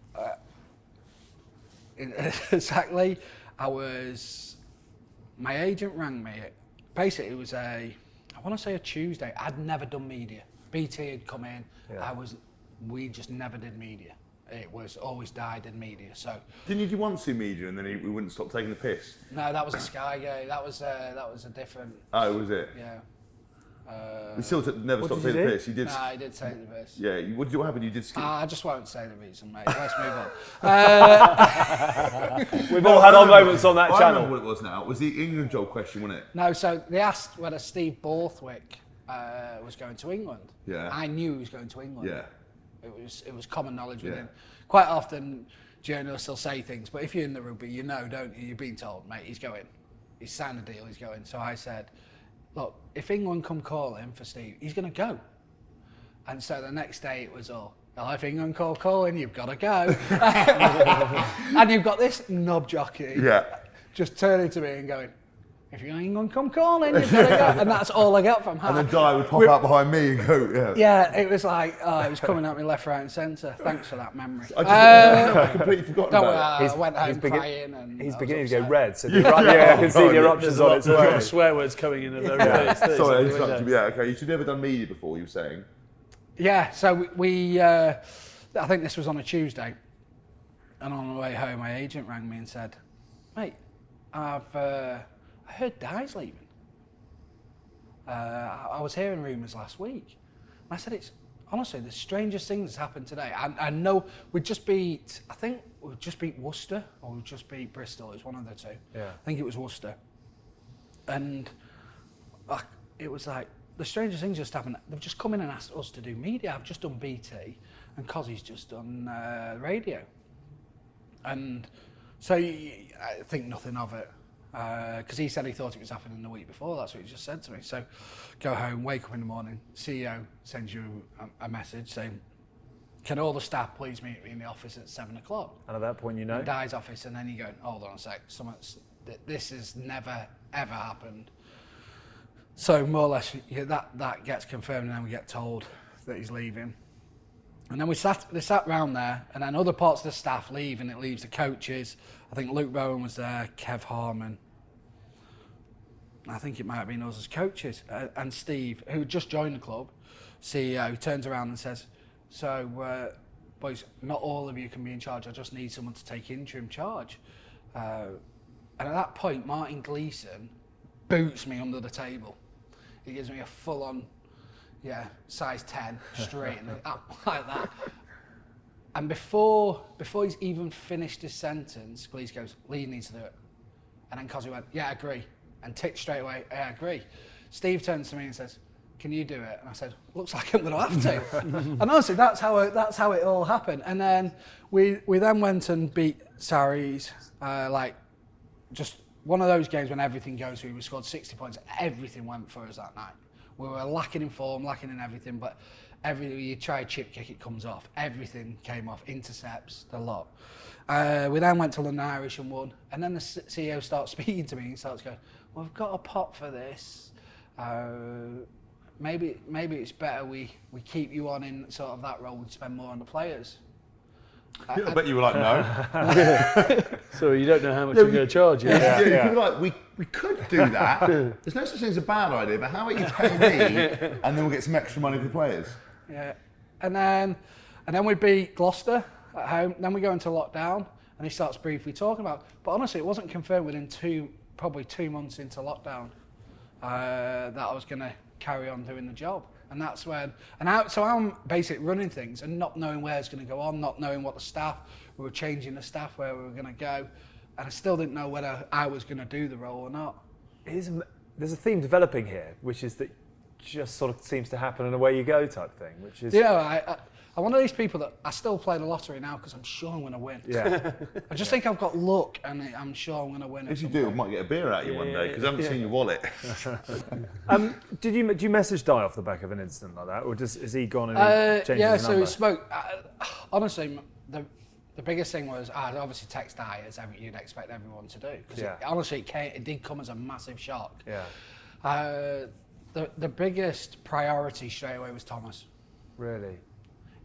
C: Exactly. My agent rang me. Basically, it was I want to say a Tuesday. I'd never done media. BT had come in.
B: Yeah.
C: We just never did media. It was always Di did media. So
E: Didn't you once do media and then we wouldn't stop taking the piss?
C: no, that was a Sky game. That was a different.
E: Oh, was it?
C: Yeah.
E: We still never
B: What
E: stopped
B: did you
E: taking the
B: do?
E: piss. You did.
C: No, I did take the piss.
E: Yeah. What happened? You did ski.
C: I just won't say the reason, mate. Let's move on.
B: We've all had our moments on that
E: I
B: channel.
E: remember what it was now. It was the England job question, wasn't it?
C: No, so they asked whether Steve Borthwick was going to England.
E: Yeah.
C: I knew he was going to England.
E: Yeah.
C: It was common knowledge with
E: Yeah.
C: him. Quite often, journalists will say things, but if you're in the rugby, you know, don't you? You've been told, mate, he's going. He's signed a deal, he's going. So I said, look, if England come calling for Steve, he's going to go. And so the next day it was all, well, if England calling, you've got to go. And you've got this knob jockey just turning to me and going, if you're England come calling, you've got to go. And that's all I got from her.
E: And then Di would pop out behind me and go,
C: Yeah, it was like, it was coming at me left, right and centre. Thanks for that memory.
E: I completely forgot
C: Don't
E: about
C: worry, I went home crying and
B: He's
C: I was
B: beginning to go
C: upset.
B: red, so I can see the eruptions on its
D: There's a lot
B: way.
D: of swear words coming in at the
E: it. Sorry, I interrupted you. Yeah, okay. You'd never done media before, you were saying?
C: Yeah, so we I think this was on a Tuesday, and on the way home, my agent rang me and said, mate, I heard Di's leaving. I was hearing rumours last week. And I said, it's honestly the strangest thing that's happened today. I know we just beat Worcester, or we just beat Bristol. It was one of the two.
B: Yeah.
C: I think it was Worcester. And it was like, the strangest things just happened. They've just come in and asked us to do media. I've just done BT, and Cozzy's just done radio. And so I think nothing of it. Because he said he thought it was happening the week before. That's what he just said to me. So go home, wake up in the morning, CEO sends you a message saying, can all the staff please meet me in the office at 7 o'clock?
B: And at that point, you know.
C: Di's office, and then you go, hold on a sec, this has never, ever happened. So more or less, that gets confirmed, and then we get told that he's leaving. And then they sat round there, and then other parts of the staff leave, and it leaves the coaches. I think Luke Bowen was there, Kev Harmon. I think it might have been us as coaches. And Steve, who had just joined the club, CEO, turns around and says, so, boys, not all of you can be in charge. I just need someone to take interim charge. And at that point, Martin Gleeson boots me under the table. He gives me a full-on Yeah, size 10, straight and like that. And before he's even finished his sentence, Glees goes, Lee needs to do it. And then Cosy went, yeah, I agree. And ticked straight away, yeah, I agree. Steve turns to me and says, can you do it? And I said, looks like I'm going to have to. And honestly, that's how it all happened. And then we then went and beat Sarries, like just one of those games when everything goes through. We scored 60 points. Everything went for us that night. We were lacking in form, lacking in everything, but you try a chip kick, it comes off. Everything came off, intercepts, the lot. We then went to London Irish and won. And then the CEO starts speaking to me and starts going, well, we've got a pot for this. Maybe it's better we keep you on in sort of that role and spend more on the players.
E: I bet you were like, no.
D: So you don't know how much you're going to charge, yeah?
E: You were like, we could do that. There's no such thing as a bad idea, but how about you tell me, and then we'll get some extra money for the players.
C: Yeah, and then we beat Gloucester at home. Then we go into lockdown, and he starts briefly talking about. But honestly, it wasn't confirmed within probably 2 months into lockdown that I was going to carry on doing the job. And that's when, so I'm basically running things and not knowing where it's going to go on, not knowing what the staff, we were changing the staff where we were going to go, and I still didn't know whether I was going to do the role or not.
B: There's a theme developing here, which is that just sort of seems to happen and away you go type thing, which is...
C: Yeah, I'm one of these people that I still play the lottery now because I'm sure I'm going to win.
B: Yeah.
C: I just think I've got luck and I'm sure I'm going to win.
E: If you do, I might get a beer out of you one day because I haven't seen your wallet.
B: Do you message Di off the back of an incident like that, or is he gone and he changes his
C: so
B: number?
C: he spoke. Honestly, the biggest thing was I obviously text Di as you'd expect everyone to do because honestly it did come as a massive shock.
B: Yeah.
C: The biggest priority straight away was Thomas.
B: Really?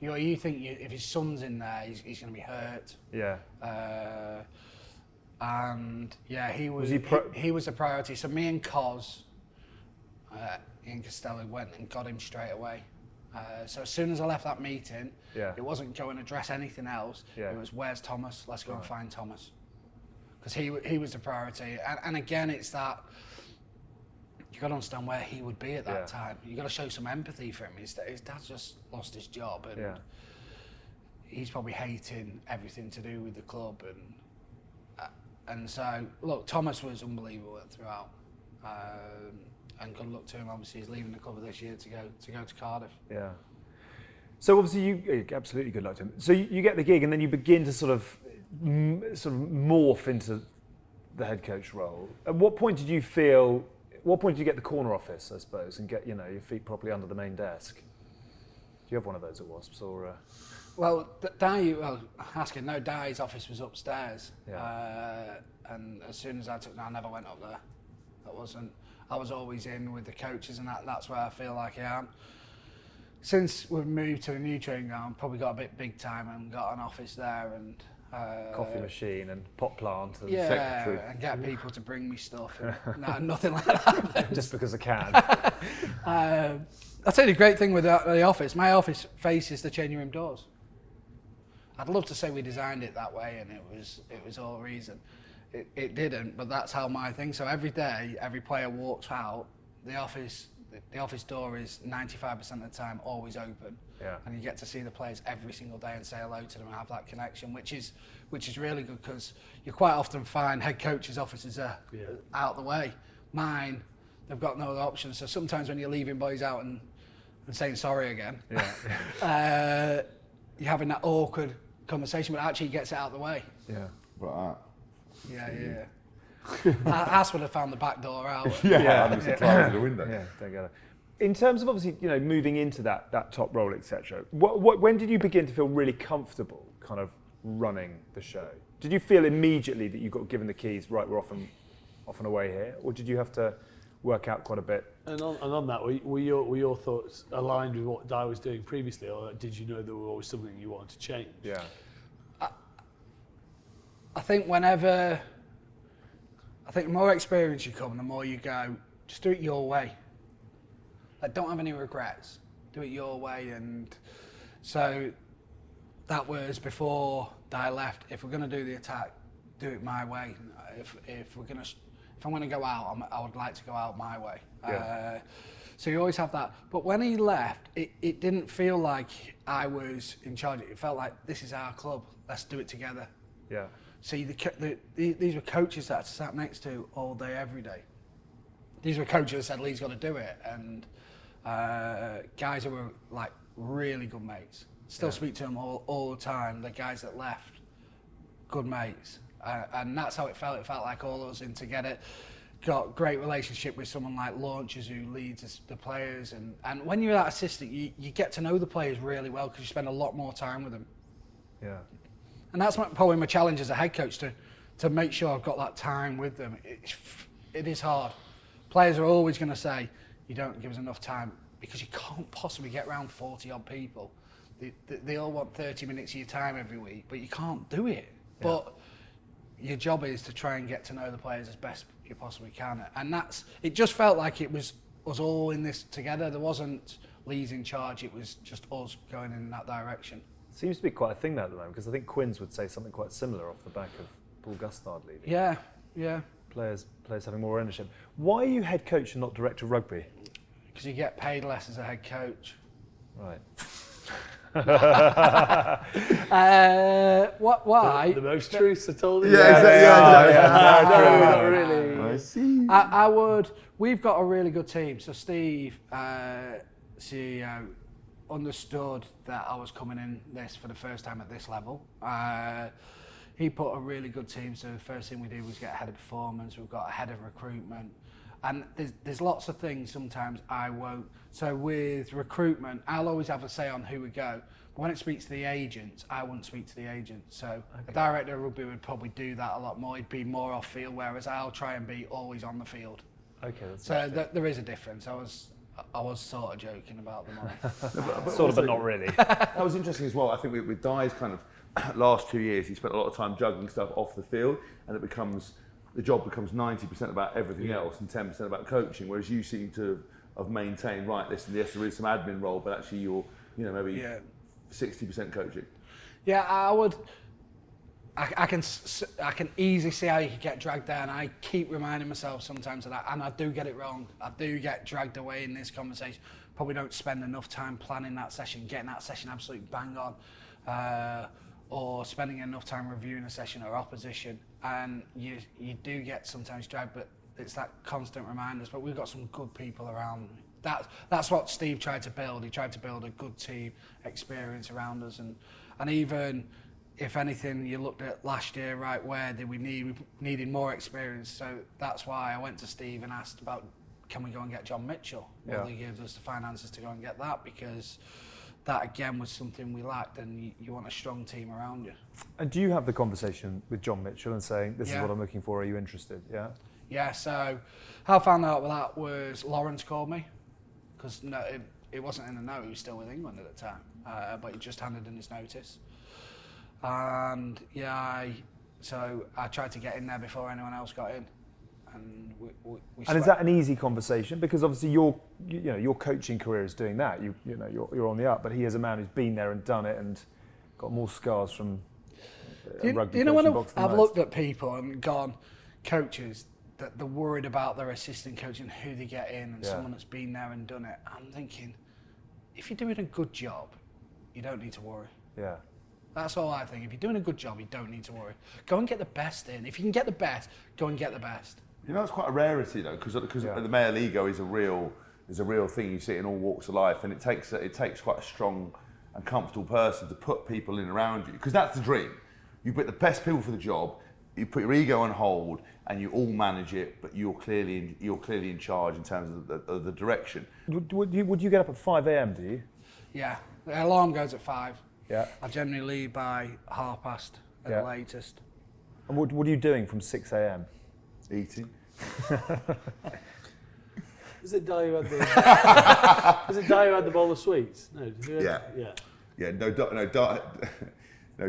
C: You think if his son's in there, he's going to be hurt.
B: Yeah.
C: And yeah, he was a priority. So me and Cos, Ian Costello went and got him straight away. So as soon as I left that meeting, it wasn't go and address anything else.
B: Yeah.
C: It was, where's Thomas? Let's go and find Thomas. Because he was the priority. And again, it's that you got to understand where he would be at that time. You got to show some empathy for him. His dad's just lost his job, and he's probably hating everything to do with the club. And so, look, Thomas was unbelievable throughout, and good luck to him. Obviously, he's leaving the club this year to go to Cardiff.
B: Yeah. So obviously, you absolutely good luck to him. So you get the gig, and then you begin to sort of morph into the head coach role. At what point did you feel? What point did you get the corner office, I suppose, and get your feet properly under the main desk? Do you have one of those at Wasps, or?
C: Well, asking no, Di's office was upstairs, and as soon as I never went up there. I was always in with the coaches, and that's where I feel like I am. Since we've moved to a new training ground, probably got a bit big time and got an office there and.
B: Coffee machine and pot plant and
C: secretary. And get people to bring me stuff. And nothing like that.
B: Just because I can.
C: I'll tell you the great thing with the office. My office faces the changing room doors. I'd love to say we designed it that way and it was all reason. It didn't, but that's how my thing. So every day, every player walks out, the office door is 95% of the time always open. Yeah. And you get to see the players every single day and say hello to them and have that connection, which is really good because you quite often find head coaches' offices are out the way. Mine, they've got no other options. So sometimes when you're leaving boys out and saying sorry again, you're having that awkward conversation, but actually gets it out of the way.
E: Yeah. Right.
C: Yeah. Hask would have found the back door out.
E: I'm just climbing the window.
B: Yeah, don't get it. In terms of obviously, moving into that top role, etc. When did you begin to feel really comfortable, kind of running the show? Did you feel immediately that you got given the keys? Right, we're off and away here, or did you have to work out quite a bit?
D: And on that, were your thoughts aligned with what Di was doing previously, or did you know there was always something you wanted to change?
B: Yeah.
C: I think the more experience you come, the more you go, just do it your way. Like, don't have any regrets. Do it your way. And so that was before Di left. If we're going to do the attack, do it my way. If I'm going to go out, I would like to go out my way. Yeah. So you always have that. But when he left, it didn't feel like I was in charge. It felt like, this is our club, let's do it together.
B: Yeah.
C: See, these were coaches that I sat next to all day, every day. These were coaches that said, Lee's got to do it. And guys who were like really good mates. Still speak to them all the time. The guys that left, good mates. And that's how it felt. It felt like all of us in together. Got great relationship with someone like Launches who leads the players. And when you're that assistant, you get to know the players really well because you spend a lot more time with them.
B: Yeah.
C: And that's probably my challenge as a head coach, to make sure I've got that time with them. It is hard. Players are always going to say, you don't give us enough time, because you can't possibly get around 40 odd people. They all want 30 minutes of your time every week, but you can't do it. Yeah. But your job is to try and get to know the players as best you possibly can. And it just felt like it was us all in this together. There wasn't Lee's in charge, it was just us going in that direction.
B: Seems to be quite a thing now at the moment, because I think Quins would say something quite similar off the back of Paul Gustard leaving.
C: Yeah.
B: Players having more ownership. Why are you head coach and not director of rugby?
C: Because you get paid less as a head coach.
B: Right.
C: Why?
D: The most truths are told in
E: exactly.
D: No, not really.
E: I see.
C: I would. We've got a really good team. So Steve, CEO, understood that I was coming in this for the first time at this level. He put a really good team. So the first thing we did was get a head of performance. We've got a head of recruitment. And there's lots of things sometimes I won't. So with recruitment, I'll always have a say on who we go. But when it speaks to the agents, I wouldn't speak to the agents. So a director of rugby would probably do that a lot more. He'd be more off field, whereas I'll try and be always on the field.
B: Okay. That's
C: so there is a difference. I was sort of joking about the money.
B: sort of, but not really.
E: That was interesting as well. I think with Di's kind of last 2 years, he spent a lot of time juggling stuff off the field, and the job becomes 90% about everything else and 10% about coaching, whereas you seem to have maintained, right, listen, yes, there is some admin role, but actually you're, maybe 60% coaching.
C: Yeah, I can easily see how you could get dragged down. I keep reminding myself sometimes of that, and I do get it wrong. I do get dragged away in this conversation. Probably don't spend enough time planning that session, getting that session absolutely bang on, or spending enough time reviewing a session or opposition. And you do get sometimes dragged, but it's that constant reminders. But we've got some good people around. That's what Steve tried to build. He tried to build a good team experience around us, and even if anything, you looked at last year, right, where did we needed more experience. So that's why I went to Steve and asked about, can we go and get John Mitchell? Will he give us the finances to go and get that? Because that again was something we lacked, and you want a strong team around you.
B: And do you have the conversation with John Mitchell and saying, this is what I'm looking for, are you interested? Yeah?
C: Yeah, so how I found out about that was Lawrence called me, because it wasn't in the note, he was still with England at the time, but he just handed in his notice. And so I tried to get in there before anyone else got in. And
B: and is that an easy conversation? Because obviously your coaching career is doing that. You're on the up, but he is a man who's been there and done it and got more scars from rugby.
C: You know, when I've looked at people and gone, coaches that they're worried about their assistant coach and who they get in, and someone that's been there and done it. I'm thinking, if you're doing a good job, you don't need to worry.
B: Yeah.
C: That's all I think. If you're doing a good job, you don't need to worry. Go and get the best in. If you can get the best, go and get the best.
E: It's quite a rarity though, because the male ego is a real thing. You see it in all walks of life, and it takes quite a strong and comfortable person to put people in around you, because that's the dream. You put the best people for the job. You put your ego on hold, and you all manage it, but you're clearly in charge in terms of the direction.
B: Would you get up at 5 a.m? Do you?
C: Yeah, the alarm goes at 5.
B: Yeah.
C: I generally leave by 5:30 at the latest.
B: And what are you doing from 6 a.m?
E: Eating.
D: Was it Di who had the bowl of sweets? No.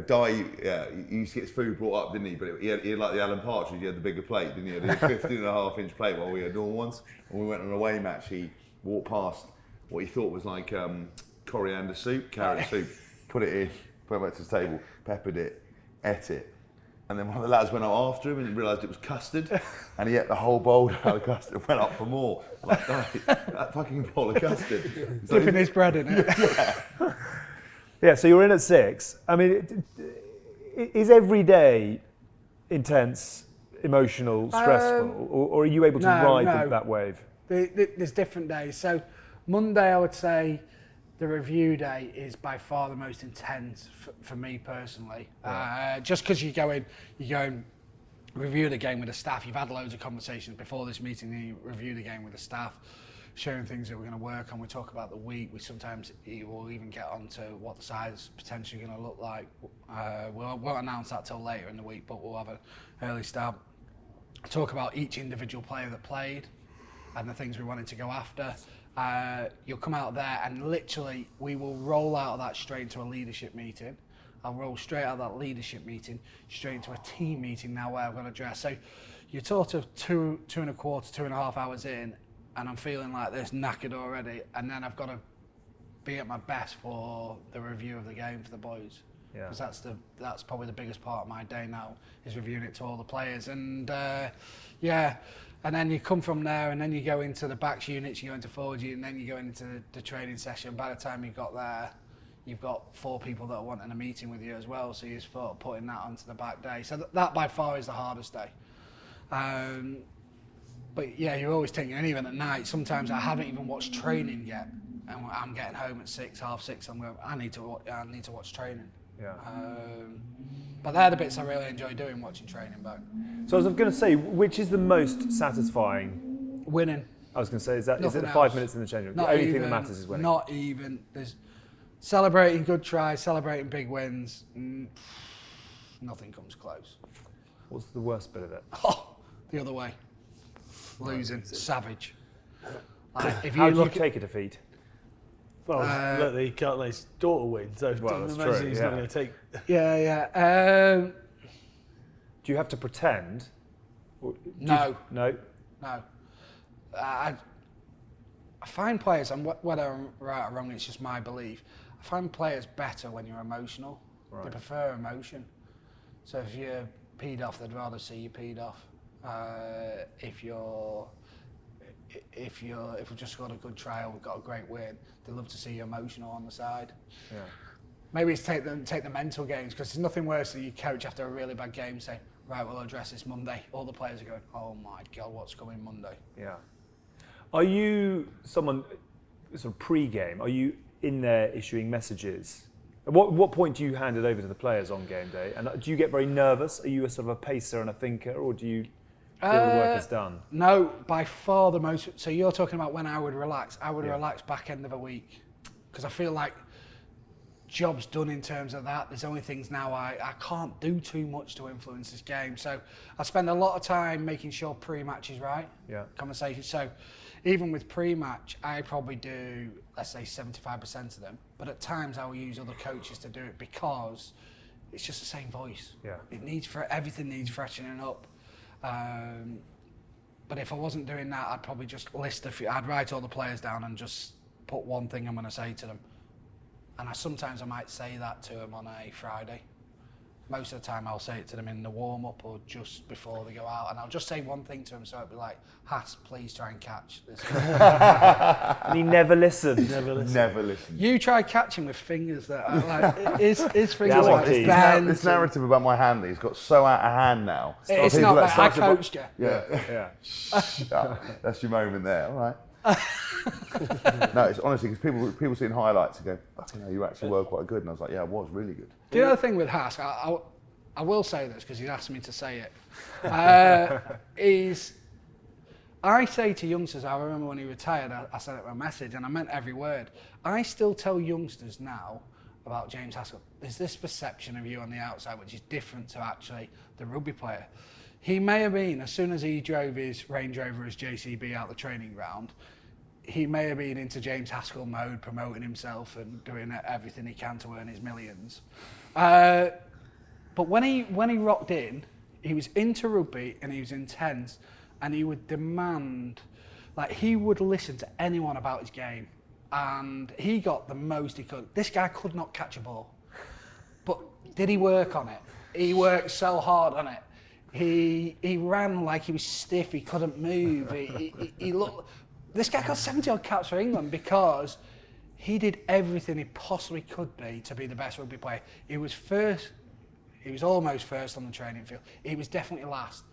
E: Di, he used to get his food brought up, didn't he? But he had like the Alan Partridge, he had the bigger plate, didn't he? He had a 15.5-inch plate while we had normal ones. When we went on an away match, he walked past what he thought was like coriander soup, carrot soup, put it in, put it back to the table, peppered it, ate it, And then one of the lads went up after him and realised it was custard, and he ate the whole bowl down of custard and went up for more. Like, that fucking bowl of custard.
C: Dipping his bread in it.
B: Yeah, so you're in at 6. I mean, is every day intense, emotional, stressful, or are you able to ride that wave?
C: There's different days. So Monday, I would say, the review day is by far the most intense for me personally. Yeah. Just because you go in, review the game with the staff. You've had loads of conversations before this meeting. You review the game with the staff, sharing things that we're going to work on. We talk about the week. We sometimes will even get onto what the side's potentially going to look like. We won't announce that till later in the week, but we'll have an early start. Talk about each individual player that played and the things we wanted to go after. You'll come out of there and literally we will roll out of that straight into a leadership meeting. I'll roll straight out of that leadership meeting straight into a team meeting now where I've got to dress. So you're sort of 2.25, 2.5 hours in, and I'm feeling like this, knackered already, and then I've got to be at my best for the review of the game for the boys. Because that's probably the biggest part of my day now, is reviewing it to all the players. And and then you come from there, and then you go into the backs units, you go into forward unit, and then you go into the training session. By the time you got there, you've got 4 people that are wanting a meeting with you as well, so you're sort of putting that onto the back day. So that by far is the hardest day. But yeah, you're always thinking, and even at night, sometimes I haven't even watched training yet, and I'm getting home at 6, half 6. I'm going, I need to watch training.
B: Yeah.
C: But they're the bits I really enjoy doing, watching training back.
B: So I was going to say, which is the most satisfying?
C: Winning.
B: I was going to say, is it the 5
C: else.
B: minutes in the change room?
C: Not
B: The only
C: even,
B: thing that matters is winning.
C: Not even. There's celebrating good tries, celebrating big wins. Nothing comes close.
B: What's the worst bit of it?
C: Oh, the other way. Losing. Savage. Like, if
B: How
C: you
B: do you
C: look
B: take a defeat?
D: Well, look, he can't let his daughter win, so
B: Well,
D: don't
B: that's
D: imagine
B: true,
D: he's
B: yeah.
D: not going to take.
C: Yeah.
B: Do you have to pretend?
C: No.
B: No?
C: No. I find players, and whether I'm right or wrong, it's just my belief, I find players better when you're emotional.
B: Right.
C: They prefer emotion. So if you're peed off, they'd rather see you peed off. If we've just got a good trial, we've got a great win, they love to see you emotional on the side.
B: Yeah.
C: Maybe it's take the mental games, because there's nothing worse than you coach after a really bad game saying, right, we'll address this Monday. All the players are going, oh my God, what's coming Monday?
B: Yeah. Are you someone, sort of pre-game, are you in there issuing messages? At what point do you hand it over to the players on game day? And do you get very nervous? Are you a sort of a pacer and a thinker, or do you feel the work is done?
C: No, by far the most. So you're talking about when I would relax. I would relax back end of a week, because I feel like job's done in terms of that. There's only things now I can't do too much to influence this game. So I spend a lot of time making sure pre-match is right.
B: Yeah.
C: Conversation. So even with pre-match, I probably do, let's say 75% of them. But at times I will use other coaches to do it, because it's just the same voice.
B: Yeah.
C: Everything needs freshening up. But if I wasn't doing that, I'd probably just list I'd write all the players down and just put one thing I'm going to say to them. And sometimes I might say that to them on a Friday. Most of the time I'll say it to them in the warm-up or just before they go out, and I'll just say one thing to them, so it'll be like, Hask, please try and catch this.
B: And he never listened.
E: Never listen.
C: You try catching with fingers that are like, his fingers
B: Yeah,
C: like
B: this
C: bent.
E: This narrative about my hand has got so out of hand now.
C: It's
E: People
C: not
E: that
C: that I
E: started-
C: coached you.
E: Yeah.
B: Yeah.
E: That's your moment there, all right. No, it's honestly because people seeing highlights and go, fucking hell, you actually were quite good. And I was like, yeah, I was really good.
C: The other thing with Hask, I will say this because he's asked me to say it, is I say to youngsters, I remember when he retired, I said it in my message, and I meant every word. I still tell youngsters now about James Haskell, there's this perception of you on the outside which is different to actually the rugby player. He may have been, as soon as he drove his Range Rover as JCB out the training ground, he may have been into James Haskell mode, promoting himself and doing everything he can to earn his millions. But when he rocked in, he was into rugby and he was intense, and he would demand, like he would listen to anyone about his game, and he got the most he could. This guy could not catch a ball, but did he work on it? he worked so hard on it. He ran like he was stiff. He couldn't move. He looked. This guy got 70-odd caps for England because he did everything he possibly could be to be the best rugby player. He was first. He was almost first on the training field. He was definitely last.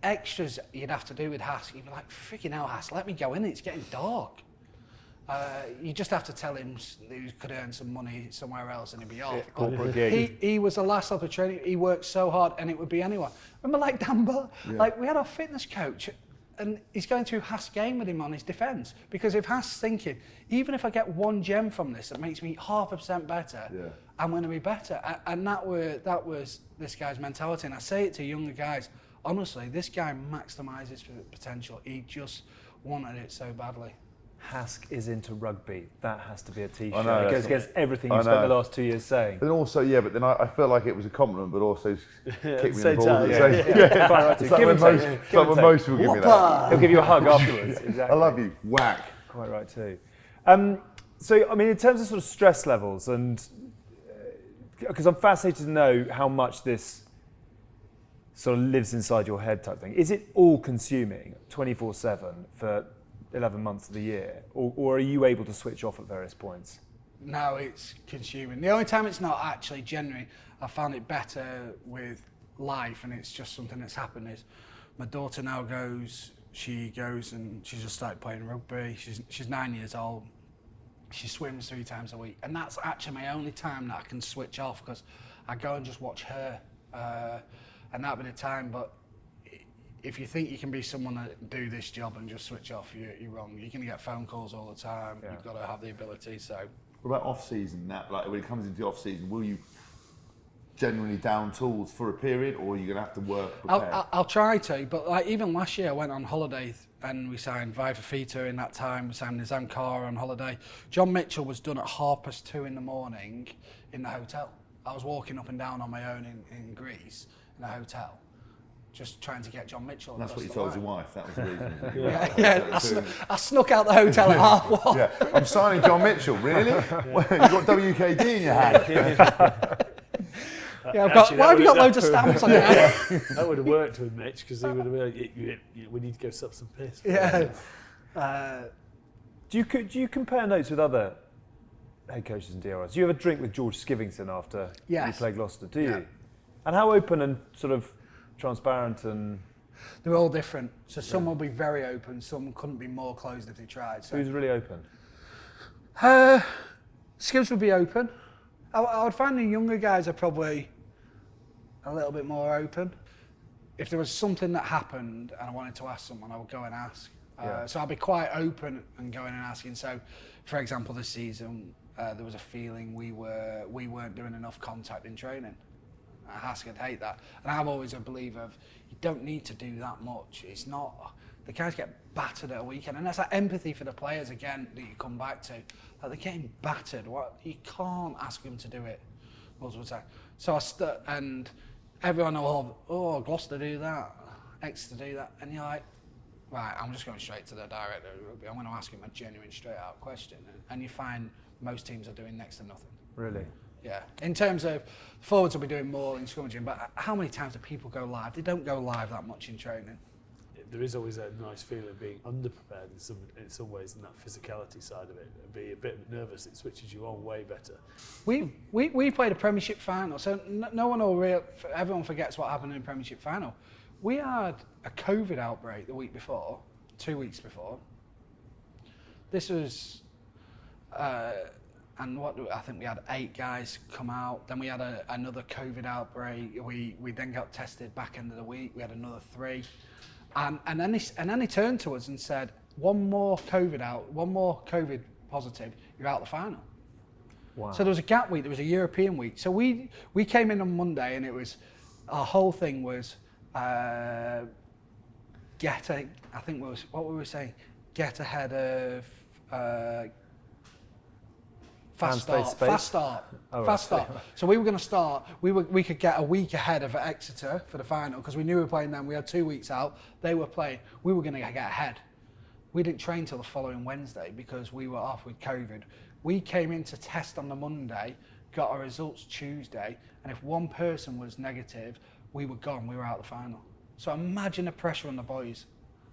C: Extras you'd have to do with Hask. You'd be like, freaking hell, Hask, let me go in. It's getting dark. You just have to tell him he could earn some money somewhere else and he'd be off. He was the last of the training. He worked so hard and it would be anyone. Remember like Dan Biggar? Yeah. Like we had our fitness coach and he's going through Hask's game with him on his defence. Because if Hask's thinking, even if I get one gem from this that makes me 0.5% better, I'm going to be better. And that was this guy's mentality. And I say it to younger guys, honestly, this guy maximised his potential. He just wanted it so badly.
B: Hask is into rugby. That has to be a T-shirt.
E: I know,
B: it goes against everything you've spent the last 2 years saying.
E: But also, but then I feel like it was a compliment, but also kicked me in the balls.
B: It's like when most people give me that. He'll give you a hug afterwards. Exactly.
E: I love you. Whack.
B: Quite right too. So, I mean, in terms of sort of stress levels, and because I'm fascinated to know how much this sort of lives inside your head type thing. Is it all consuming 24/7 for 11 months of the year, or are you able to switch off at various points?
C: No, it's consuming. The only time it's not actually genuine, I found it better with life, and it's just something that's happened, is my daughter now she goes and she's just started playing rugby. She's 9 years old. She swims 3 times a week, and that's actually my only time that I can switch off, because I go and just watch her, and that'll be the time. But if you think you can be someone that do this job and just switch off, you're wrong. You're going to get phone calls all the time. Yeah. You've got to have the ability. So,
E: what about off season? Like when it comes into off season, will you genuinely down tools for a period, or are you going to have to work prepared?
C: I'll try to, but like even last year I went on holiday and we signed Viva Fita in that time. We signed Nizam Kara on holiday. John Mitchell was done at 2:30 in the morning in the hotel. I was walking up and down on my own in Greece in a hotel, just trying to get John Mitchell.
E: That's what you told your wife. That was the reason.
C: I snuck out the hotel at 1:30.
E: Yeah, I'm signing John Mitchell. Really? You've got WKD in your hand.
C: Yeah, why have you got loads of stamps on it?
D: That would have worked with Mitch, because he would have been like, we need to go sup some piss.
C: Yeah.
B: Do you compare notes with other head coaches and DRS? Do you ever drink with George Skivington after you play Gloucester? Do you? Yeah. And how open and sort of transparent and...
C: They're all different. So some will be very open, some couldn't be more closed if they tried. So
B: who's really open?
C: Skivs would be open. I would find the younger guys are probably a little bit more open. If there was something that happened and I wanted to ask someone, I would go and ask. So I'd be quite open and going and asking. So, for example, this season there was a feeling we weren't doing enough contact in training. Hask would hate that, and I'm always a believer of you don't need to do that much. It's not. The guys get battered at a weekend, and that's that empathy for the players again that you come back to. Like they're getting battered. You can't ask them to do it multiple times. So and everyone will Gloucester do that, Exeter do that, and you're like, right, I'm just going straight to the director of rugby. I'm going to ask him a genuine, straight out question, and you find most teams are doing next to nothing.
B: Really?
C: Yeah. In terms of forwards, will be doing more in scrummaging, but how many times do people go live? They don't go live that much in training.
D: There is always a nice feeling of being underprepared in some ways, in that physicality side of it. Be a bit nervous, it switches you on way better.
C: We played a Premiership final, so no one will everyone forgets what happened in the Premiership final. We had a COVID outbreak the week before, 2 weeks before. This was, and I think we had 8 guys come out. Then we had another COVID outbreak. We then got tested back end of the week. We had another 3. And then he turned to us and said, one more COVID positive, you're out of the final.
B: Wow.
C: So there was a gap week, there was a European week. So we came in on Monday, and it was, our whole thing was, what were we saying? Get ahead of, fast start. So we were going to start. We could get a week ahead of Exeter for the final, because we knew we were playing them. We had 2 weeks out. They were playing. We were going to get ahead. We didn't train till the following Wednesday because we were off with COVID. We came in to test on the Monday, got our results Tuesday, and if one person was negative, we were gone. We were out of the final. So imagine the pressure on the boys.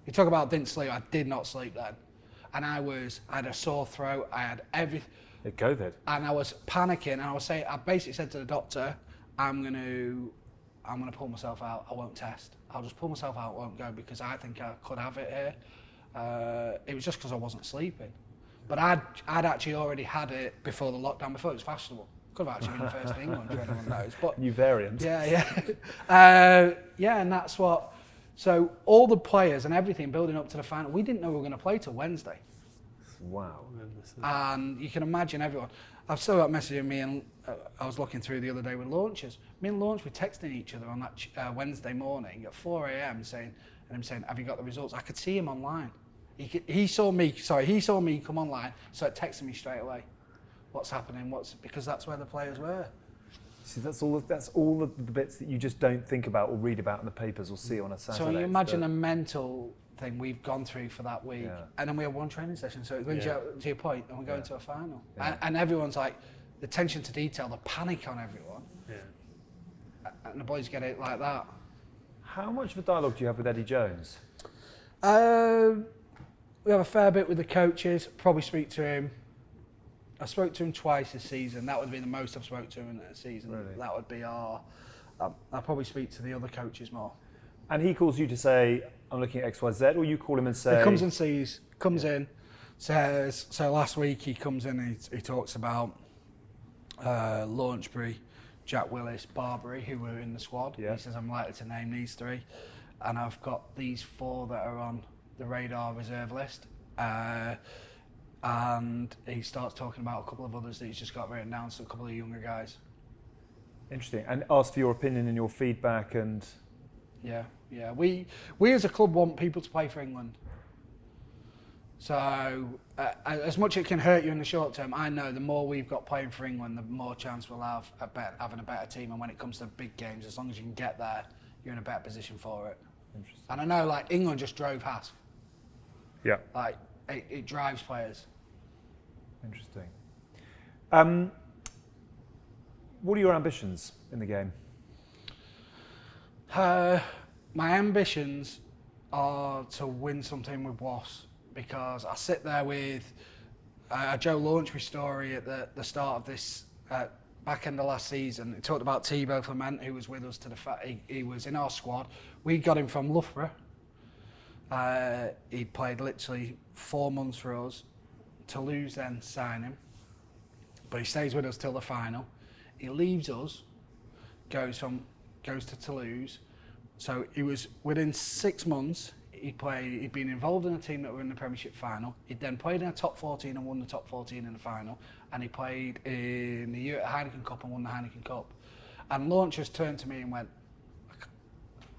C: You talk about didn't sleep. I did not sleep then, and I had a sore throat. I had everything.
B: COVID.
C: And I was panicking, and I basically said to the doctor, I'm gonna pull myself out. I won't test. I'll just pull myself out. I won't go because I think I could have it here. It was just because I wasn't sleeping. But I'd actually already had it before the lockdown, before it was fashionable. Could have actually been the first in England, if anyone knows. But
B: New variant.
C: Yeah. And that's what. So all the players and everything building up to the final, we didn't know we were going to play till Wednesday.
B: Wow.
C: And you can imagine everyone. I've still got messaging me, and I was looking through the other day with Launchers. Me and Launch were texting each other on that Wednesday morning at 4 a.m. saying, have you got the results? I could see him online. He saw me come online, so it texted me straight away. What's happening? Because that's where the players were.
B: See, that's all of the bits that you just don't think about or read about in the papers or see on a Saturday.
C: So you imagine the mental thing we've gone through for that week, and then we have one training session. So it brings you to your point, and we go into a final, and everyone's like, the attention to detail, the panic on everyone, and the boys get it like that.
B: How much of a dialogue do you have with Eddie Jones?
C: We have a fair bit with the coaches. Probably speak to him. I spoke to him twice this season. That would be the most I've spoken to him in a season.
B: Really?
C: That would be I'll probably speak to the other coaches more.
B: And he calls you to say, I'm looking at X, Y, Z, or you call him and say...
C: He comes and sees, in, says, so last week he comes in, he talks about Launchbury, Jack Willis, Barbary, who were in the squad.
B: Yeah.
C: He says, I'm likely to name these 3. And I've got these 4 that are on the radar reserve list. And he starts talking about a couple of others that he's just got written down, so a couple of younger guys.
B: Interesting. And ask for your opinion and your feedback and...
C: Yeah. We as a club want people to play for England. So as much as it can hurt you in the short term, I know the more we've got playing for England, the more chance we'll have having a better team. And when it comes to big games, as long as you can get there, you're in a better position for it.
B: Interesting.
C: And I know, like, England just drove Hask.
B: Yeah.
C: Like, it drives players.
B: Interesting. What are your ambitions in the game?
C: My ambitions are to win something with Wasps, because I sit there with a Joe Launchbury story at the start of this back end of last season. He talked about Thibaut Clement, who was with us he was in our squad. We got him from Loughborough. He played literally 4 months for us. Toulouse then sign him, but he stays with us till the final. He leaves us, goes to Toulouse. So he was within 6 months. He'd been involved in a team that were in the Premiership final. He'd then played in a top 14 and won the top 14 in the final. And he played in the Heineken Cup and won the Heineken Cup. And Launchers turned to me and went,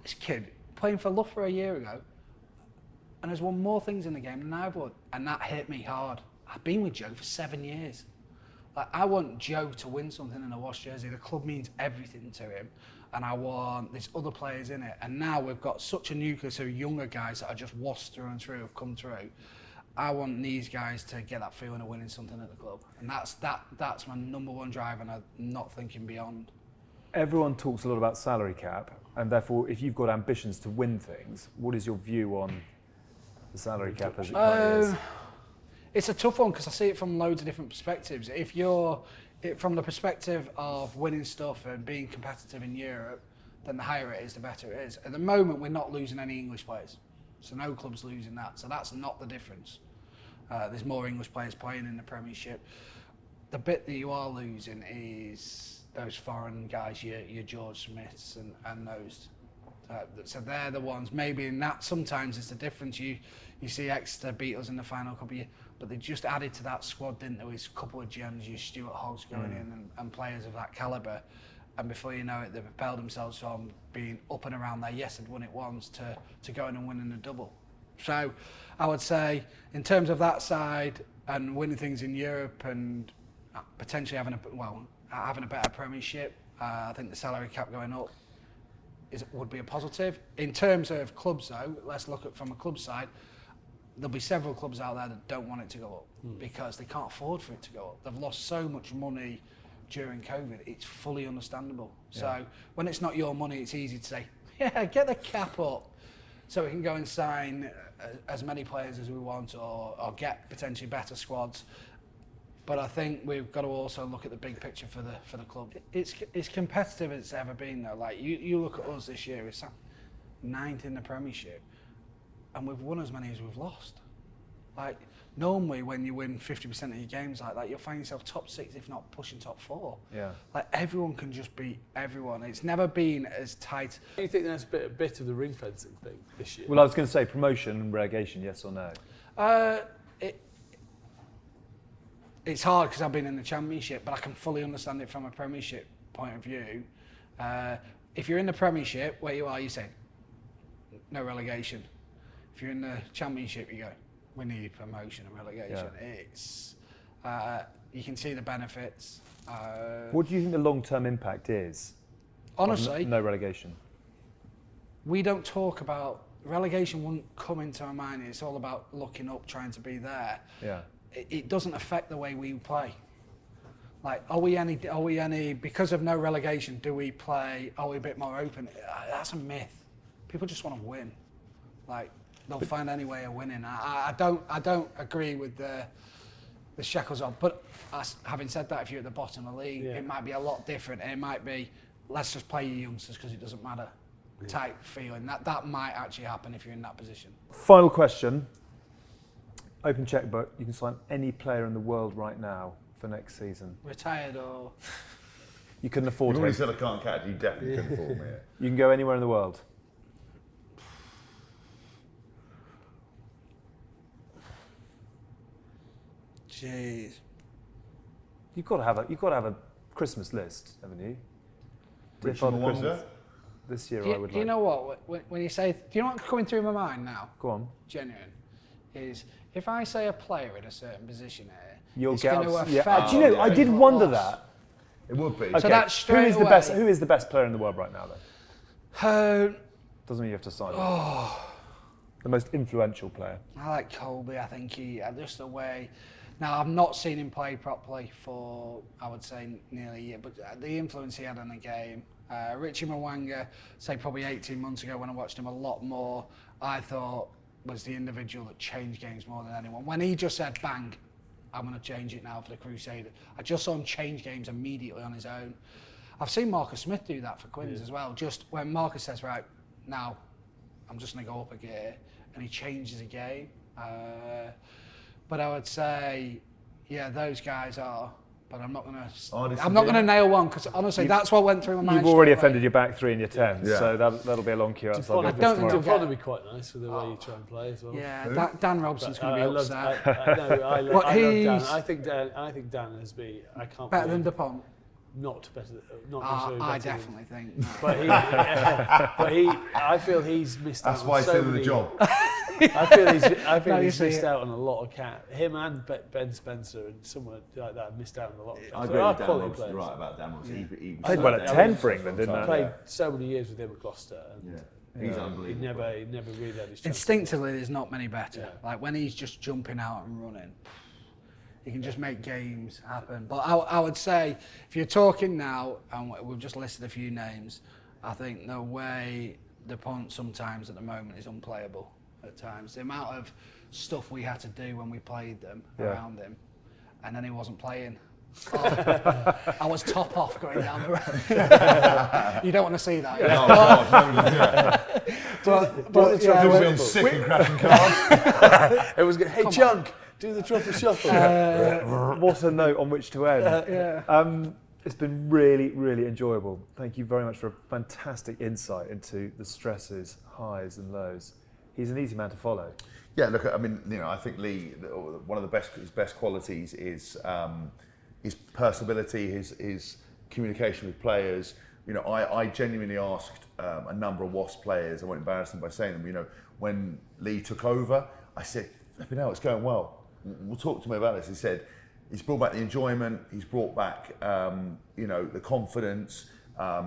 C: this kid playing for Loughborough a year ago and has won more things in the game than I've won. And that hit me hard. I've been with Joe for 7 years. Like, I want Joe to win something in a Wasps jersey. The club means everything to him. And I want these other players in it. And now we've got such a nucleus of younger guys that are just Wasps through and through, have come through. I want these guys to get that feeling of winning something at the club. And that's my number one drive, and I'm not thinking beyond.
B: Everyone talks a lot about salary cap, and therefore, if you've got ambitions to win things, what is your view on the salary cap as it currently is?
C: It's a tough one because I see it from loads of different perspectives. If you're from the perspective of winning stuff and being competitive in Europe, then the higher it is, the better it is. At the moment, we're not losing any English players. So no club's losing that. So that's not the difference. There's more English players playing in the Premiership. The bit that you are losing is those foreign guys, your George Smiths and those. So they're the ones. Maybe in that sometimes it's the difference. You see Exeter beat us in the final couple of years, but they just added to that squad, didn't they? With a couple of gems, your Stuart Hoggs going in and players of that calibre. And before you know it, they've propelled themselves from being up and around there. Yes, they'd won it once to going and winning a double. So I would say, in terms of that side and winning things in Europe and potentially having a better Premiership, I think the salary cap going up would be a positive. In terms of clubs, though, let's look at from a club side. There'll be several clubs out there that don't want it to go up because they can't afford for it to go up. They've lost so much money during COVID, it's fully understandable. So when it's not your money, it's easy to say, yeah, get the cap up so we can go and sign as many players as we want or get potentially better squads. But I think we've got to also look at the big picture for the club. It's competitive as it's ever been though. Like you look at us this year, it's 9th in the Premiership, and we've won as many as we've lost. Like normally when you win 50% of your games like that, you'll find yourself top 6, if not pushing top 4.
B: Yeah.
C: Like everyone can just beat everyone. It's never been as tight.
D: Do you think that's a bit of the ring fencing thing this year?
B: Well, I was going to say promotion and relegation, yes or no?
C: It's hard because I've been in the Championship, but I can fully understand it from a Premiership point of view. If you're in the Premiership, where you are, you say, no relegation. If you're in the Championship, you go, we need promotion and relegation.
B: Yeah.
C: It's you can see the benefits.
B: What do you think the long-term impact is?
C: Honestly,
B: No relegation.
C: we don't talk about relegation. Wouldn't come into my mind. It's all about looking up, trying to be there.
B: Yeah.
C: It doesn't affect the way we play. Like, are we any because of no relegation? Do we play? Are we a bit more open? That's a myth. People just want to win. Like, they'll find any way of winning. I don't agree with the shackles on. But having said that, if you're at the bottom of the league, it might be a lot different. It might be, let's just play your youngsters because it doesn't matter. Type feeling that might actually happen if you're in that position.
B: Final question. Open checkbook. You can sign any player in the world right now for next season.
C: Retired or
B: You couldn't afford
E: You
B: it.
E: already said I can't catch. You definitely couldn't afford me.
B: You can go anywhere in the world.
C: jeez.
B: You've got to have a Christmas list, haven't you? Dear
E: Richard
B: Father
E: Mwanga?
B: Christmas. This year
C: Do
B: I would
C: you
B: like.
C: know what? When you say, do you know what's coming through my mind now?
B: Go on.
C: Genuine, is if I say a player in a certain position here,
B: You'll
C: it's
B: get
C: going to
B: ups-
C: affect.
B: yeah. Do you know? I did wonder that.
E: It would be.
B: Okay.
C: So that's
B: who
C: straight
B: is the
C: away.
B: best? Who is the best player in the world right now, though?
C: Uh,
B: Doesn't mean you have to sign him. The most influential player.
C: I like Colby. I think he just the way. Now I've not seen him play properly for I would say nearly a year, but the influence he had on the game. Richie Mwanga, say probably 18 months ago when I watched him a lot more, I thought was the individual that changed games more than anyone. When he just said, bang, I'm going to change it now for the Crusader. I just saw him change games immediately on his own. I've seen Marcus Smith do that for Quins as well. Just when Marcus says, right, now I'm just going to go up a gear, and he changes a game. But I would say, yeah, those guys are. But I'm not going to. I'm not going to nail one because honestly, that's what went through my mind.
B: You've already
C: straight away.
B: offended your back three and your 10s,
E: Yeah.
B: so that'll be a long queue outside
C: I
B: the office
C: don't think
B: tomorrow.
C: you'll
D: It'll probably be quite nice with the way you try and play as well.
C: Yeah, Dan Robson's going to be upset.
D: I love Dan. I think Dan has been. I can't.
C: Better than
D: believe-
C: Dupont.
D: Not necessarily
C: I
D: better than-
C: definitely think.
D: But I feel he's missed out.
E: That's why he's
D: on
E: still
D: so
E: in the
D: many-
E: job.
D: I feel
C: No,
D: he's
C: you see
D: missed
C: it.
D: out on a lot of him and Ben Spencer and someone like that have missed out on a lot of
E: I
D: caps.
E: agree
D: They are
E: with Dan
D: quality
E: Robson.
D: players.
E: You're right about Dan Robson. He
B: Played well at 10 for England, didn't
D: I
B: he?
D: played so many years with him at Gloucester. And
E: Yeah. He's
D: he
E: unbelievable.
D: never really had his chance.
C: Instinctively, there's not many better.
D: Yeah.
C: Like when he's just jumping out and running, he can just make games happen. But I would say, if you're talking now, and we've just listed a few names, I think the way Dupont sometimes at the moment is unplayable at times. The amount of stuff we had to do when we played them around him, and then he wasn't playing. I was top off going down the road. You don't want to see that.
E: Oh, God,
C: But yeah,
E: He's
C: when-
E: been sick and crashing cars.
D: It was good. Hey, Chunk, do the truffle shuffle.
B: What a note on which to end. It's been really, really enjoyable. Thank you very much for a fantastic insight into the stresses, highs and lows. He's an easy man to follow.
E: Yeah, look, I mean, I think Lee, one of his best qualities is his personability, his communication with players. I genuinely asked a number of Wasps players, I won't embarrass them by saying them, when Lee took over, I said, flipping hell, it's going well. Well, talk to me about this. He said, he's brought back the enjoyment, he's brought back, the confidence,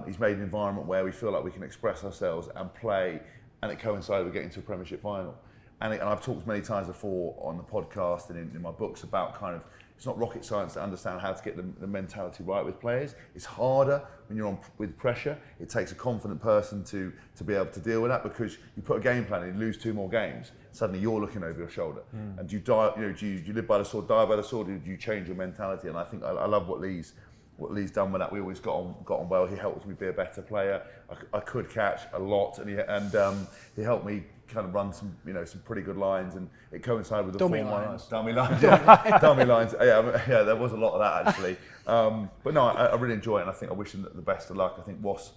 E: he's made an environment where we feel like we can express ourselves and play, and it coincided with getting to a Premiership final. And I've talked many times before on the podcast and in my books about kind of It's not rocket science to understand how to get the mentality right with players. It's harder when you're on with pressure. It takes a confident person to be able to deal with that, because you put a game plan and you lose 2 more games, suddenly you're looking over your shoulder. And do you die? Do you live by the sword, die by the sword? Or do you change your mentality? And I think I love what Lee's done with that. We always got on well. He helped me be a better player. I could catch a lot, and he helped me kind of run some pretty good lines, and it coincided with the
C: Dummy
E: form
C: lines.
E: Dummy lines, yeah. Dummy lines. Yeah, there was a lot of that actually. But no, I really enjoy it, and I think I wish them the best of luck. I think Wasps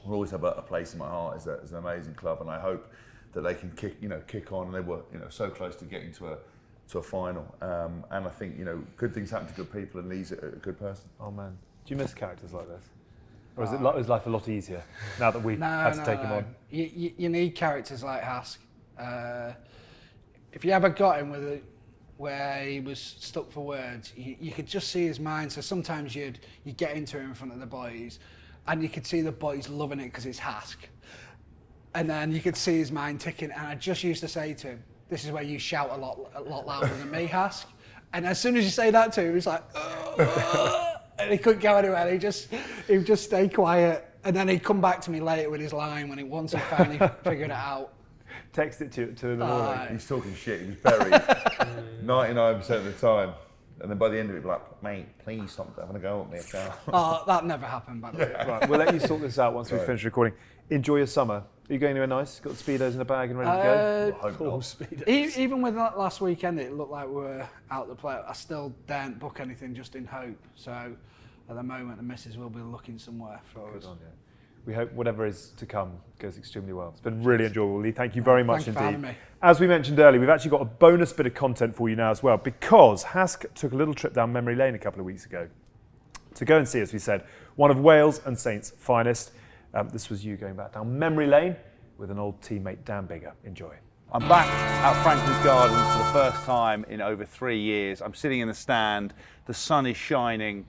E: will always have a place in my heart as an amazing club, and I hope that they can kick on. And they were so close to getting to a final, and I think good things happen to good people, and Lee's a good person.
B: Oh man, do you miss characters like this? Or is life a lot easier now that we've had to take him on?
C: You need characters like Hask. If you ever got him where he was stuck for words, you could just see his mind. So sometimes you'd get into it in front of the boys, and you could see the boys loving it because it's Hask. And then you could see his mind ticking. And I just used to say to him, "This is where you shout a lot louder than me, Hask." And as soon as you say that to him, he's like, and he couldn't go anywhere. He would just stay quiet, and then he'd come back to me later with his line once he finally figured it out.
B: Text it to in the morning.
E: He's talking shit. He was buried 99% of the time, and then by the end of it, like, mate, please stop having a go at me.
C: Oh, that never happened, by the way.
B: Right, we'll let you sort this out once we finish recording. Enjoy your summer. Are you going anywhere nice? Got the speedos in the bag and ready to go?
E: I hope not.
C: Even with that last weekend, it looked like we were out to play. I still daren't book anything just in hope. So at the moment, the missus will be looking somewhere for us.
B: We hope whatever is to come goes extremely well. It's been really enjoyable, Lee. Thank you very much
C: Thanks for
B: indeed.
C: having me.
B: As we mentioned earlier, we've actually got a bonus bit of content for you now as well, because Hask took a little trip down memory lane a couple of weeks ago to go and see, as we said, one of Wales and Saints' finest. This was you going back down memory lane with an old teammate, Dan Biggar. Enjoy.
F: I'm back at Franklin's Gardens for the first time in over 3 years. I'm sitting in the stand, the sun is shining,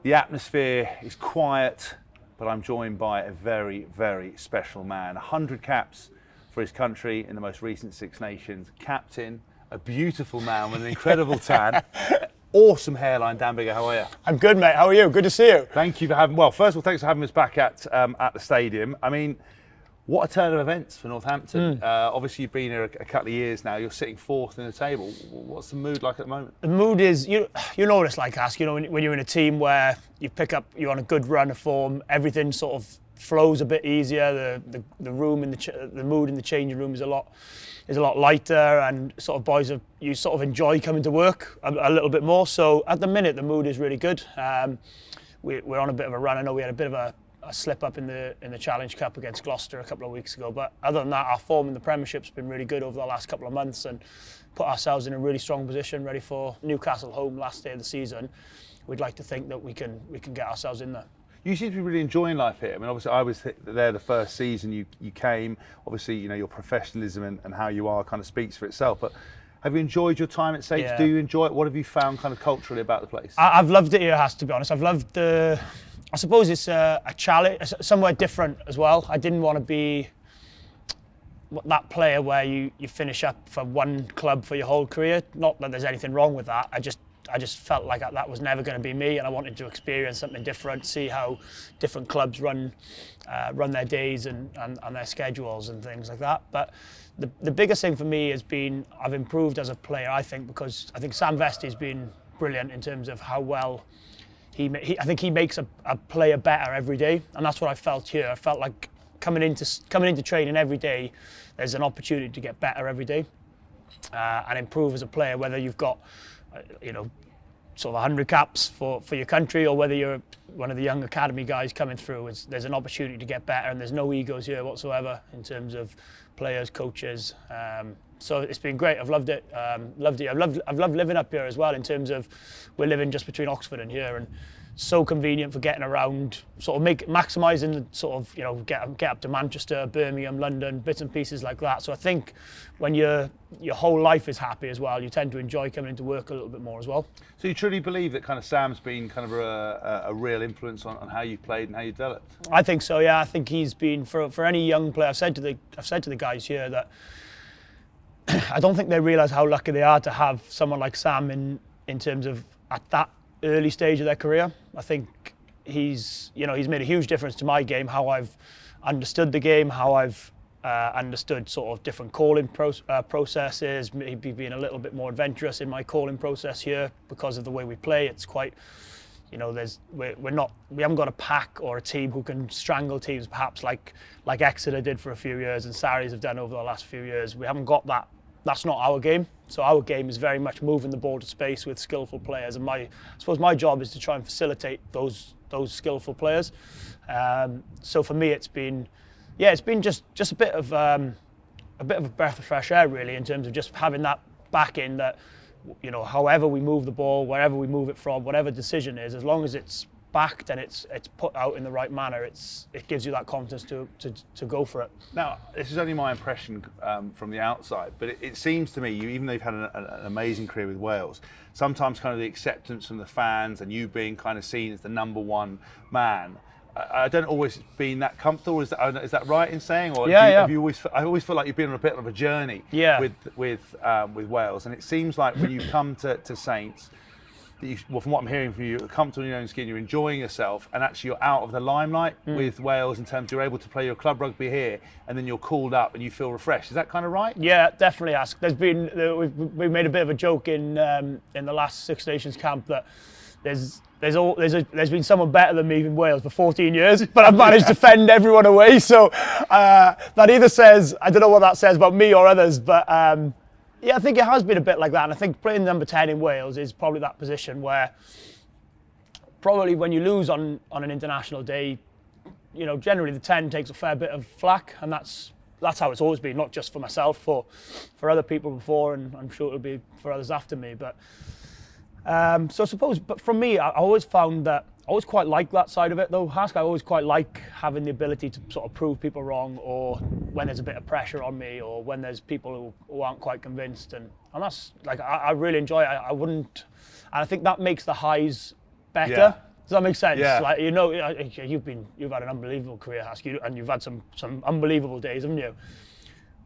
F: the atmosphere is quiet, but I'm joined by a very, very special man. 100 caps for his country in the most recent Six Nations. Captain, a beautiful man with an incredible tan. Awesome hairline, Dan Biggar, how are you?
G: I'm good, mate. How are you? Good to see you.
F: Thank you for having, well, first of all, thanks for having us back at the stadium. I mean, what a turn of events for Northampton. Obviously, you've been here a couple of years now. You're sitting fourth in the table. What's the mood like at the moment?
G: The mood is, you know what it's like, Hask. You know, when you're in a team where you're on a good run of form, everything sort of flows a bit easier. The room in the mood in the changing room is a lot lighter, and sort of boys you sort of enjoy coming to work a little bit more. So at the minute, the mood is really good. We're on a bit of a run. I know we had a bit of a slip up in the Challenge Cup against Gloucester a couple of weeks ago, but other than that, our form in the Premiership's been really good over the last couple of months, and put ourselves in a really strong position, ready for Newcastle home last day of the season. We'd like to think that we can get ourselves in there.
F: You seem to be really enjoying life here. I mean, obviously, I was there the first season you came. Obviously, your professionalism and how you are kind of speaks for itself. But have you enjoyed your time at Saints?
G: Yeah.
F: Do you enjoy it? What have you found kind of culturally about the place?
G: I've loved it here, Hask, to be honest. I've loved I suppose it's a challenge, somewhere different as well. I didn't want to be that player where you finish up for one club for your whole career. Not that there's anything wrong with that. I just felt like that was never going to be me, and I wanted to experience something different, see how different clubs run their days and their schedules and things like that. But the biggest thing for me has been I've improved as a player, I think, because I think Sam Vesti's been brilliant in terms of how well I think he makes a player better every day, and that's what I felt here. I felt like coming into training every day, there's an opportunity to get better every day and improve as a player, whether you've got sort of 100 caps for your country, or whether you're one of the young academy guys coming through. There's an opportunity to get better, and there's no egos here whatsoever in terms of players, coaches. So it's been great. I've loved it. I've loved living up here as well, in terms of we're living just between Oxford and here, and so convenient for getting around, sort of maximising the sort of, get up to Manchester, Birmingham, London, bits and pieces like that. So I think when your whole life is happy as well, you tend to enjoy coming into work a little bit more as well.
F: So you truly believe that kind of Sam's been kind of a real influence on how you've played and how you developed?
G: I think so, yeah. I think he's been, for any young player, I've said to the guys here that I don't think they realise how lucky they are to have someone like Sam in in terms of at that early stage of their career. I think he's made a huge difference to my game, how I've understood the game, how I've understood sort of different calling processes, maybe being a little bit more adventurous in my calling process here because of the way we play. It's quite, we haven't got a pack or a team who can strangle teams perhaps like Exeter did for a few years and Sarries have done over the last few years. We haven't got that. That's not our game. So our game is very much moving the ball to space with skillful players, and I suppose my job is to try and facilitate those skillful players. So for me, it's been just a bit of a breath of fresh air, really, in terms of just having that back in that, however we move the ball, wherever we move it from, whatever decision is, as long as it's backed and it's put out in the right manner, it gives you that confidence to go for it.
F: Now, this is only my impression from the outside, but it seems to me, even though you've had an amazing career with Wales, sometimes kind of the acceptance from the fans and you being kind of seen as the number one man, I don't always been that comfortable. Is that right in saying? Or have you always? I always feel like you've been on a bit of a journey with Wales, and it seems like when you come to Saints, from what I'm hearing from you, you're comfortable in your own skin, you're enjoying yourself, and actually you're out of the limelight with Wales in terms of you're able to play your club rugby here, and then you're called up and you feel refreshed. Is that kind of right?
G: Yeah, definitely. There's been we've made a bit of a joke in the last Six Nations camp that there's been someone better than me in Wales for 14 years, but I've managed to fend everyone away. So that either says, I don't know what that says about me or others, but yeah, I think it has been a bit like that. And I think playing number 10 in Wales is probably that position where probably when you lose on an international day, generally the 10 takes a fair bit of flack, and that's how it's always been, not just for myself, for other people before, and I'm sure it'll be for others after me. But so I suppose, but for me, I always found that I always quite like that side of it, though. Hask, I always quite like having the ability to sort of prove people wrong, or when there's a bit of pressure on me, or when there's people who aren't quite convinced, and that's like I really enjoy it. I wouldn't, and I think that makes the highs better. Yeah. Does that make sense?
F: Yeah.
G: Like you've had an unbelievable career, Hask, and you've had some unbelievable days, haven't you?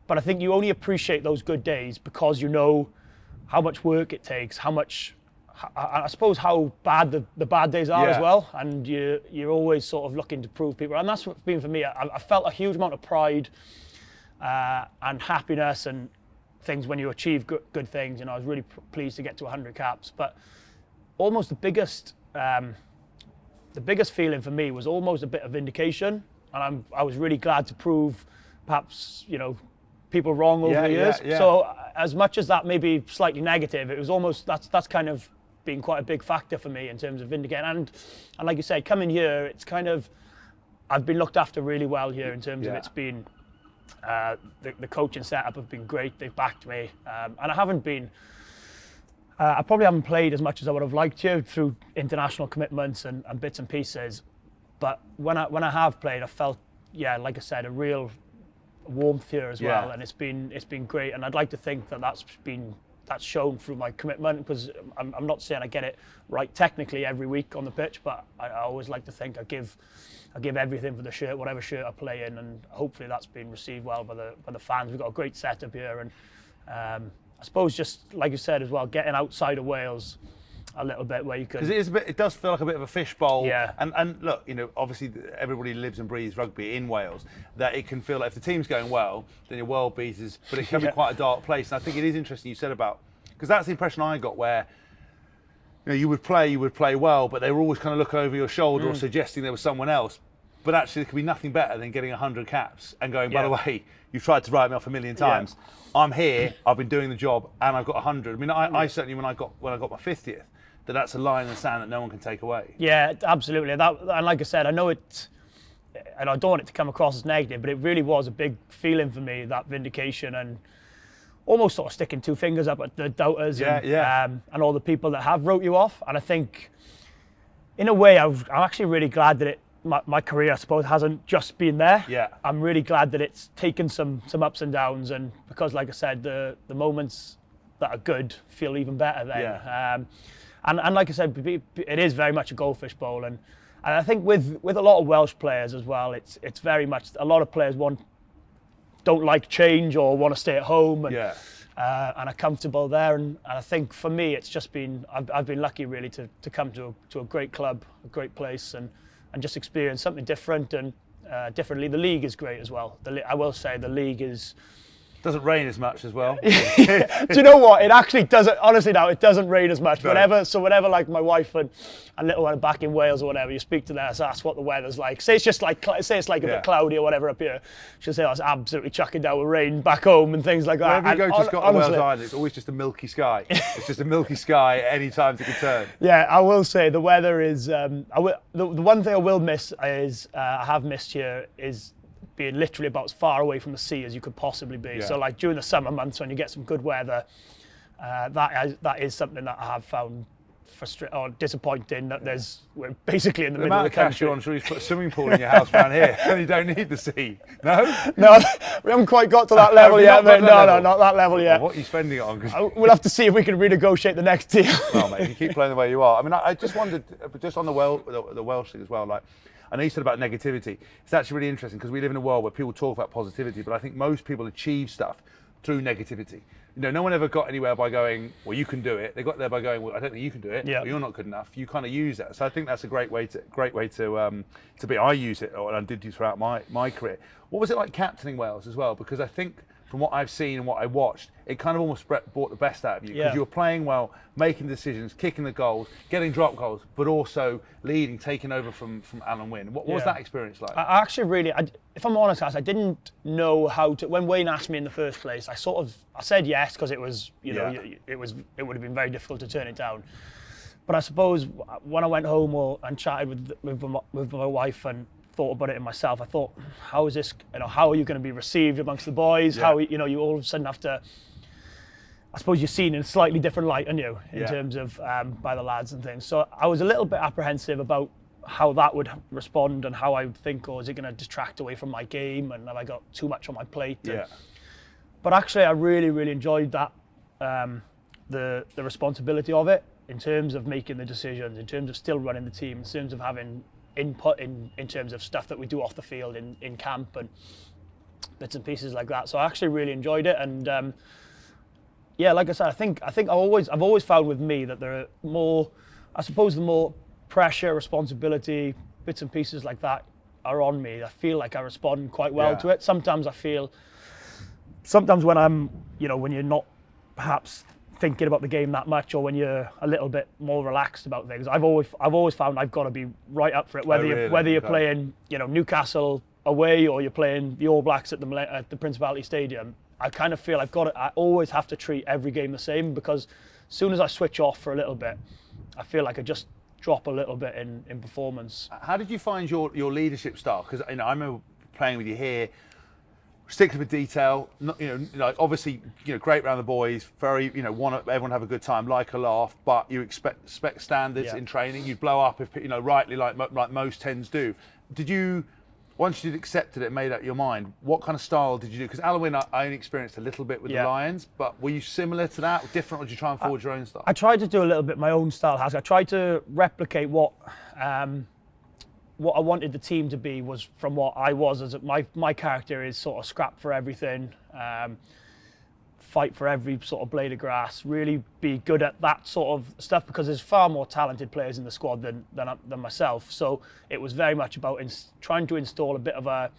G: But I think you only appreciate those good days because you know how much work it takes, how much. I suppose how bad the bad days are as well, and you're always sort of looking to prove people, and that's what's been for me. I felt a huge amount of pride and happiness and things when you achieve good things. I was really pleased to get to 100 caps, but almost the biggest feeling for me was almost a bit of vindication, and I was really glad to prove perhaps people wrong over the years. Yeah. So as much as that may be slightly negative, it was almost that's kind of been quite a big factor for me in terms of vindicating. And like you said, coming here, it's kind of, I've been looked after really well here in terms of it's been, the coaching setup have been great. They've backed me. And I probably haven't played as much as I would have liked to through international commitments and bits and pieces. But when I have played, I felt, like I said, a real warmth here as well. And it's been great. And I'd like to think that that's shown through my commitment, because I'm not saying I get it right technically every week on the pitch, but I always like to think I give everything for the shirt, whatever shirt I play in, and hopefully that's been received well by the fans. We've got a great setup here, and I suppose just like you said as well, getting outside of Wales a little bit where you can.
F: Because it does feel like a bit of a fishbowl.
G: Yeah.
F: And look, obviously everybody lives and breathes rugby in Wales. That it can feel like if the team's going well, then your world beaters. But it can be quite a dark place. And I think it is interesting you said about, because that's the impression I got, where you would play well, but they were always kind of looking over your shoulder or suggesting there was someone else. But actually, there could be nothing better than getting 100 caps and going, by the way, you've tried to write me off a million times. Yeah. I'm here. I've been doing the job, and I've got 100. I mean, I certainly when I got my 50th. That's a line in the sand that no one can take away. Yeah,
G: absolutely. And like I said, I know it, and I don't want it to come across as negative, but it really was a big feeling for me, that vindication, and almost sort of sticking two fingers up at the doubters and all the people that have wrote you off. And I think, in a way, I'm actually really glad that my career, I suppose, hasn't just been there. Yeah. I'm really glad that it's taken some ups and downs, and because, like I said, the moments that are good feel even better then. Yeah. And like I said, it is very much a goldfish bowl, and I think with a lot of Welsh players as well, it's very much, a lot of players don't like change or want to stay at home, and and are comfortable there. And I think for me, it's just been, I've been lucky really to come to a great club, a great place, and just experience something different and differently. The league is great as well. I will say the league is...
F: Doesn't rain as much as well.
G: Do you know what? It actually doesn't. Honestly, now it doesn't rain as much.
F: No.
G: Whenever, like my wife and little one are back in Wales or whatever, you speak to them, ask what the weather's like. Say it's a bit cloudy or whatever up here. She'll say, "Oh, it's absolutely chucking down with rain back home and things like that."
F: Whenever you go to Scotland, Wales Island, it's always just a milky sky. It's just a milky sky at any time to return.
G: Yeah, I will say the weather is. The one thing I will miss is I have missed here is being literally about as far away from the sea as you could possibly be.
F: Yeah.
G: So like during the summer months when you get some good weather, that is something that I have found frustrating or disappointing that we're basically in the middle of the country.
F: I'm sure you've put a swimming pool in your house around here and you don't need the sea. No?
G: No, we haven't quite got to that level yet, mate. No, not that level yet.
F: Well, what are you spending it on?
G: We'll have to see if we can renegotiate the next deal.
F: Well, mate, if you keep playing the way you are. I mean, I just wondered, just on the Welsh thing as well, like, I know you said about negativity. It's actually really interesting because we live in a world where people talk about positivity, but I think most people achieve stuff through negativity. You know, no one ever got anywhere by going, well, you can do it. They got there by going, well, I don't think you can do it.
G: Yeah.
F: Or you're not good enough. You kind of use that. So I think that's a great way to be. I use it, and I did do throughout my career. What was it like captaining Wales as well? Because I think from what I've seen and what I watched, it kind of almost brought the best out of you because you were playing well, making decisions, kicking the goals, getting drop goals, but also leading, taking over from Alan Wynne. What was that experience like?
G: I actually really, if I'm honest, guys, I didn't know how to. When Wayne asked me in the first place, I said yes because it was, it would have been very difficult to turn it down. But I suppose when I went home and chatted with my wife and thought about it in myself, I thought, how is this? How are you going to be received amongst the boys?
F: Yeah.
G: How you all of a sudden have to. I suppose you're seen in a slightly different light, aren't you, in terms of by the lads and things. So I was a little bit apprehensive about how that would respond and how I would think, is it going to detract away from my game and have I got too much on my plate?
F: Yeah.
G: But actually, I really, really enjoyed that, the responsibility of it in terms of making the decisions, in terms of still running the team, in terms of having input in terms of stuff that we do off the field in camp and bits and pieces like that. So I actually really enjoyed it, and like I said, I think I've always found with me that there are more, I suppose, the more pressure, responsibility, bits and pieces like that are on me. I feel like I respond quite well to it. Sometimes when I'm, when you're not perhaps thinking about the game that much, or when you're a little bit more relaxed about things, I've always found I've got to be right up for it. Whether you're playing, Newcastle away or you're playing the All Blacks at the Principality Stadium, I kind of feel I always have to treat every game the same, because as soon as I switch off for a little bit, I feel like I just drop a little bit in performance.
F: How did you find your leadership style? Because I remember playing with you here. Stick with detail, obviously, great around the boys, very, want everyone to have a good time, like a laugh, but you expect standards in training. You'd blow up if, rightly, like most Tinds do. Did you, once you'd accepted it, made up your mind, what kind of style did you do? Because Alan Wynne, I only experienced a little bit with the Lions, but were you similar to that, different, or did you try and forge your own style?
G: I tried to do a little bit my own style, Hask. I tried to replicate what I wanted the team to be was from what I was. As my character is sort of scrap for everything, fight for every sort of blade of grass, really be good at that sort of stuff, because there's far more talented players in the squad than myself. So it was very much about trying to install a bit of a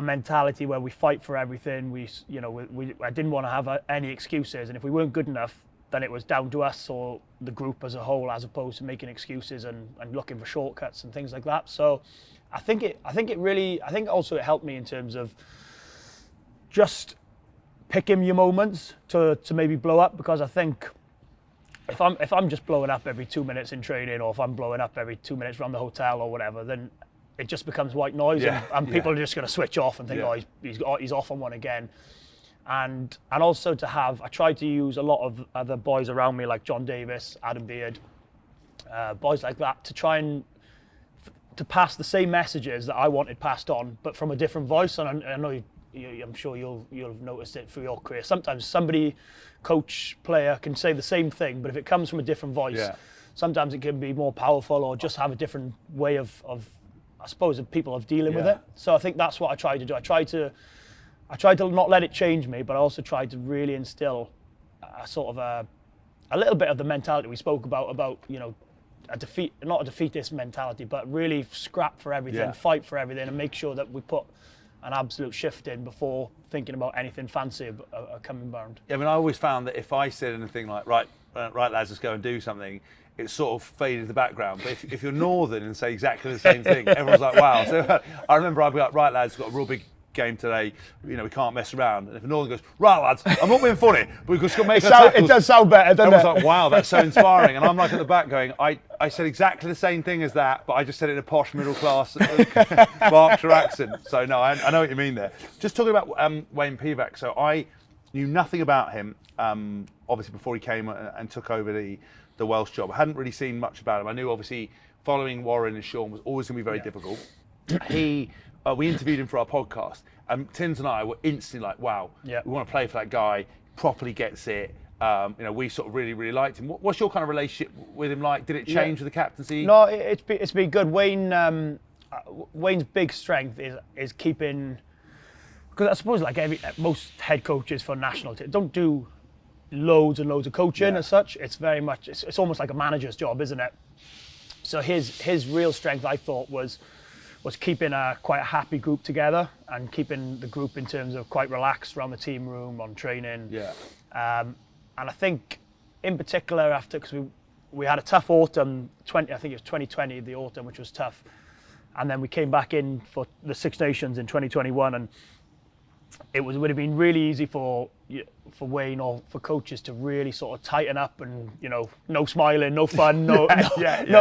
G: mentality where we fight for everything. I didn't want to have any excuses, and if we weren't good enough, then it was down to us or the group as a whole, as opposed to making excuses and looking for shortcuts and things like that. So I think also it helped me in terms of just picking your moments to maybe blow up, because I think if I'm just blowing up every 2 minutes in training, or if I'm blowing up every 2 minutes around the hotel or whatever, then it just becomes white noise, and people are just going to switch off and think, he's off on one again. And also I tried to use a lot of other boys around me, like John Davis, Adam Beard, boys like that, to try and to pass the same messages that I wanted passed on, but from a different voice. And I know I'm sure you'll have noticed it through your career. Sometimes somebody, coach, player, can say the same thing, but if it comes from a different voice, sometimes it can be more powerful, or just have a different way of I suppose, of people of dealing with it. So I think that's what I tried to do. I tried to I tried to not let it change me, but I also tried to really instill a sort of a little bit of the mentality we spoke about, you know, not a defeatist mentality, but really scrap for everything, fight for everything, and make sure that we put an absolute shift in before thinking about anything fancy coming round.
F: Yeah, I mean, I always found that if I said anything like, right lads, let's go and do something, it sort of faded to the background. But if you're northern and say exactly the same thing, everyone's like, wow. So I remember I'd be like, right lads, got a real big game today, you know, we can't mess around. And if a northern goes, right lads, I'm not being funny, but we've just got to make
G: it does sound better, doesn't
F: everyone's
G: it?
F: like, wow, that's so inspiring. And I'm like at the back going, I said exactly the same thing as that, but I just said it in a posh middle class Berkshire accent. So no, I know what you mean there. Just talking about Wayne Pivac. So I knew nothing about him, obviously before he came and took over the Welsh job. I hadn't really seen much about him. I knew obviously following Warren and Sean was always going to be very difficult. We interviewed him for our podcast, and Tinds and I were instantly like, wow, we want to play for that guy, properly gets it. You know, we sort of really, really liked him. What's your kind of relationship with him like? Did it change with the captaincy?
G: No, it's been good. Wayne's big strength is keeping, because I suppose like most head coaches for national team don't do loads and loads of coaching as such. It's very much, it's almost like a manager's job, isn't it? So his real strength, I thought, was keeping quite a happy group together and keeping the group in terms of quite relaxed around the team room, on training. And I think, in particular, because we had a tough autumn, I think it was 2020, the autumn, which was tough. And then we came back in for the Six Nations in 2021, and it would have been really easy for Wayne or for coaches to really sort of tighten up and, you know, no smiling, no fun, no,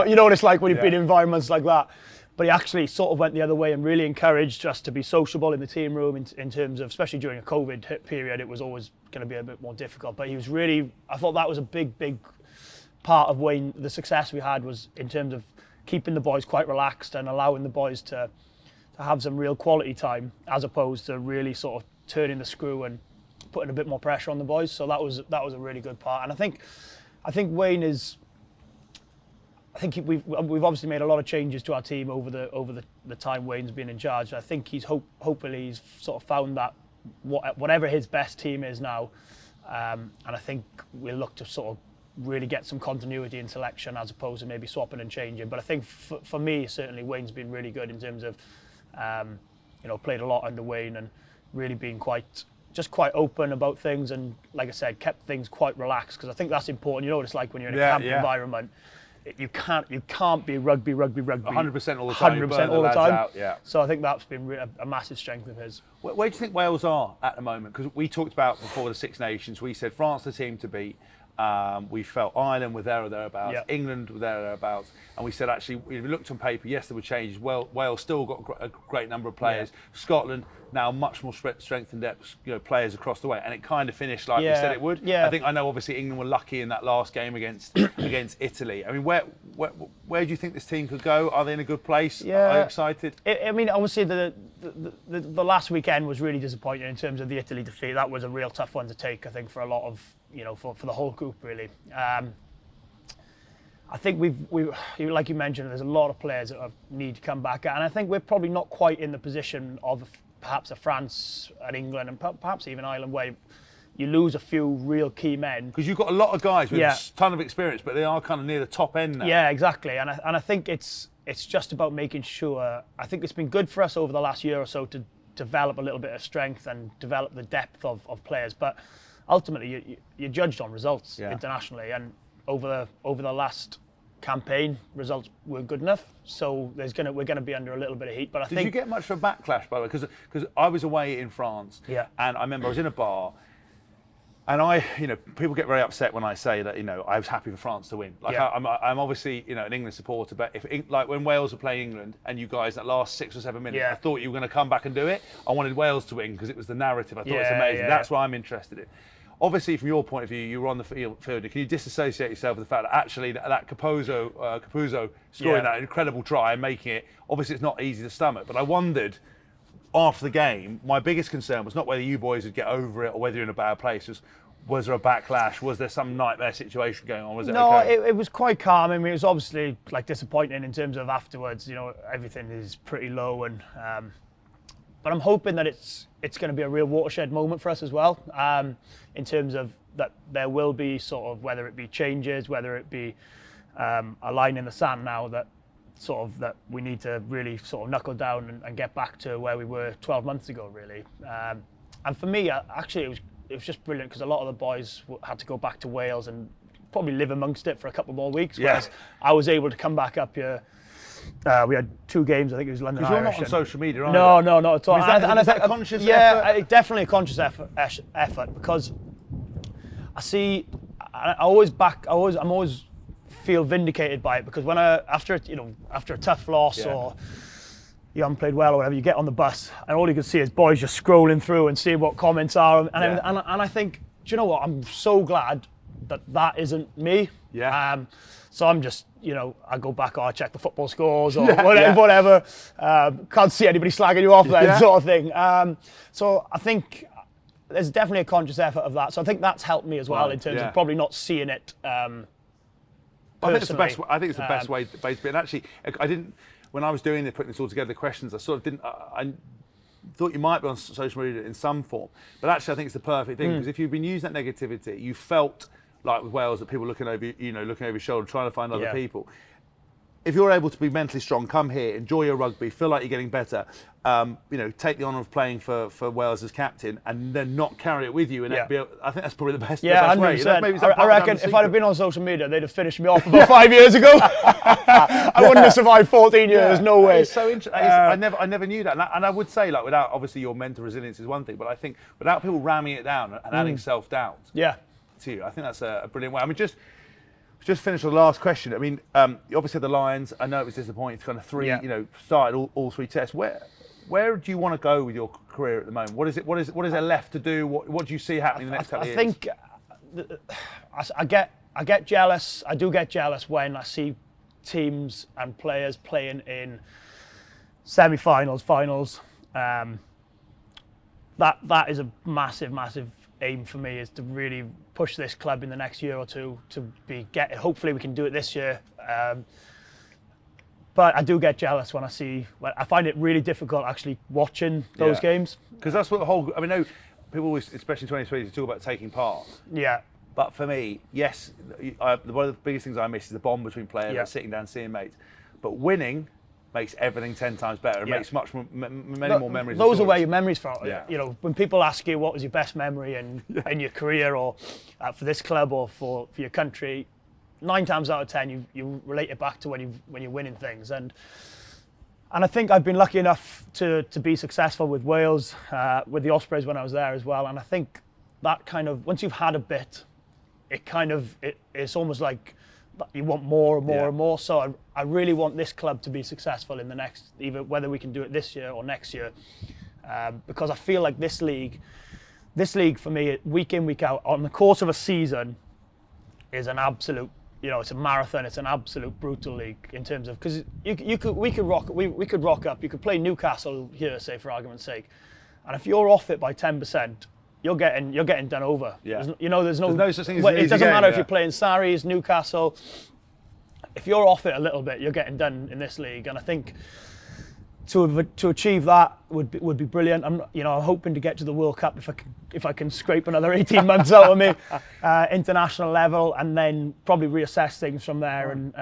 G: you know what it's like when you've been in environments like that. But he actually sort of went the other way and really encouraged us to be sociable in the team room in terms of, especially during a COVID period, it was always going to be a bit more difficult. But he was really, I thought that was a big part of Wayne. The success we had was in terms of keeping the boys quite relaxed and allowing the boys to have some real quality time, as opposed to really sort of turning the screw and putting a bit more pressure on the boys. So that was a really good part. And I think Wayne is, I think we've obviously made a lot of changes to our team over the time Wayne's been in charge. I think hopefully he's sort of found that whatever his best team is now, and I think we'll look to sort of really get some continuity in selection as opposed to maybe swapping and changing. But I think for me, certainly Wayne's been really good in terms of, you know, played a lot under Wayne and really been quite open about things, and like I said, kept things quite relaxed, because I think that's important. You know what it's like when you're in a camp environment. You can't be rugby.
F: 100% all the time.
G: 100% all the time.
F: Out,
G: So I think that's been a massive strength of his.
F: Where do you think Wales are at the moment? Because we talked about before the Six Nations, we said France the team to beat. We felt Ireland were there or thereabouts, England were there or thereabouts, and we said actually, we looked on paper, yes, there were changes. Wales still got a great number of players. Scotland now much more strength and depth, you know, players across the way, and it kind of finished like we said it would. I know obviously England were lucky in that last game against Italy. I mean, where do you think this team could go? Are they in a good place? Are you excited?
G: I mean, obviously the last weekend was really disappointing in terms of the Italy defeat. That was a real tough one to take, I think, for a lot of, you know, for the whole group really. I think we like you mentioned, there's a lot of players that need to come back, and I think we're probably not quite in the position of perhaps a France and England and perhaps even Ireland, where you lose a few real key men.
F: Because you've got a lot of guys with a ton of experience, but they are kind of near the top end now.
G: Yeah, exactly. And I think it's just about making sure. I think it's been good for us over the last year or so to develop a little bit of strength and develop the depth of players. But ultimately, you're judged on results internationally, and over the last campaign, results were good enough. So we're gonna be under a little bit of heat. But I think.
F: Did you get much of a backlash, by the way? Because I was away in France, and I remember I was in a bar. And people get very upset when I say that, you know, I was happy for France to win. Like I'm obviously, you know, an England supporter, but like when Wales were playing England and you guys that last 6 or 7 minutes, I thought you were going to come back and do it. I wanted Wales to win because it was the narrative. I thought it was amazing. That's what I'm interested in. Obviously, from your point of view, you were on the field. Can you disassociate yourself with the fact that actually that Capuzzo scoring that incredible try and making it, obviously it's not easy to stomach, but I wondered, after the game, my biggest concern was not whether you boys would get over it or whether you're in a bad place. Was there a backlash? Was there some nightmare situation going on? Was it okay?
G: No, it was quite calm. I mean, it was obviously like disappointing in terms of afterwards. You know, everything is pretty low, and I'm hoping that it's going to be a real watershed moment for us as well, in terms of that there will be sort of, whether it be changes, whether it be a line in the sand now that we need to really sort of knuckle down and get back to where we were 12 months ago, really. And for me, actually, it was just brilliant because a lot of the boys had to go back to Wales and probably live amongst it for a couple more weeks, whereas I was able to come back up here. We had 2 games, I think it was London Irish.
F: Because you're not on social media, are you?
G: No, not at all.
F: Is that a conscious effort?
G: Yeah, definitely a conscious effort because I see, I'm always feel vindicated by it, because when after a tough loss or you haven't played well or whatever, you get on the bus and all you can see is boys just scrolling through and seeing what comments are, and I think, do you know what? I'm so glad that isn't me. Yeah. So I'm just, I go back, I check the football scores or whatever. Can't see anybody slagging you off there, sort of thing. So I think there's definitely a conscious effort of that. So I think that's helped me as well in terms of probably not seeing it.
F: I think it's the best. I think it's the best way to be. And actually, I didn't. When I was putting this all together, the questions, I sort of didn't. I thought you might be on social media in some form, but actually, I think it's the perfect thing, because if you've been using that negativity, you felt like with Wales that people looking over your shoulder, trying to find other people. If you're able to be mentally strong, come here, enjoy your rugby, feel like you're getting better, take the honour of playing for Wales as captain, and then not carry it with you. And I think that's probably the best,
G: yeah,
F: the best way.
G: Maybe I reckon if I'd have been on social media, they'd have finished me off about 5 years ago. I wouldn't have survived 14 years, no way.
F: It's so interesting. I never knew that. And I would say, like, without, obviously your mental resilience is one thing, but I think without people ramming it down and adding self-doubt to you, I think that's a brilliant way. I mean, just finish the last question. I mean, you obviously had the Lions. I know it was disappointing. It's kind of 3, started all 3 tests. Where do you want to go with your career at the moment? What is there left to do? What do you see happening in the next couple of years?
G: I think I get jealous. I do get jealous when I see teams and players playing in semi-finals, finals. That is a massive aim for me, is to really push this club in the next year or two to hopefully we can do it this year. But I do get jealous when I find it really difficult actually watching those games.
F: Because that's what I know people always, especially in 2020, talk about taking part.
G: Yeah.
F: But for me, yes, one of the biggest things I miss is the bond between players and sitting down seeing mates. But winning makes everything 10 times better. It makes many more memories.
G: Those are where your memories from. Yeah. When people ask you what was your best memory in your career or for this club or for your country, 9 times out of 10 you relate it back to when you're winning things. And I think I've been lucky enough to be successful with Wales, with the Ospreys when I was there as well. And I think that kind of, once you've had a bit, it's almost like you want more and more and more. So I really want this club to be successful in the next, either whether we can do it this year or next year, because I feel like this league for me, week in, week out, on the course of a season, is an absolute, it's a marathon. It's an absolute brutal league in terms of, because we could rock up. You could play Newcastle here, say for argument's sake, and if you're off it by 10%. You're getting done over. Yeah. There's no such thing as it doesn't matter if you're playing Sarries, Newcastle. If you're off it a little bit, you're getting done in this league. And I think to achieve that would be brilliant. I'm hoping to get to the World Cup if I can scrape another 18 months out of me, international level, and then probably reassess things from there. And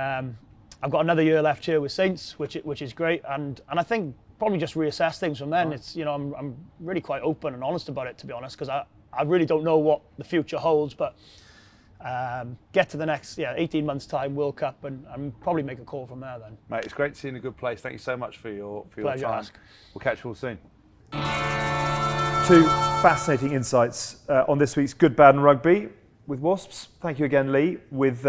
G: I've got another year left here with Saints, which is great. And I think probably just reassess things from then. It's I'm really quite open and honest about it, to be honest, because I really don't know what the future holds, but get to the next 18 months time World Cup and probably make a call from there then.
F: Mate, it's great to see you in a good place. Thank you so much for your
G: Pleasure,
F: time.
G: Hask.
F: We'll catch you all soon.
B: 2 fascinating insights on this week's Good, Bad and Rugby with Wasps. Thank you again, Lee. With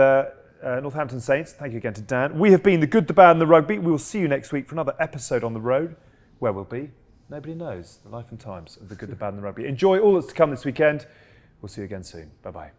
B: Northampton Saints, thank you again to Dan. We have been the Good, the Bad and the Rugby. We will see you next week for another episode on the road. Where we'll be, nobody knows. The life and times of the Good, the Bad and the Rugby. Enjoy all that's to come this weekend. We'll see you again soon. Bye-bye.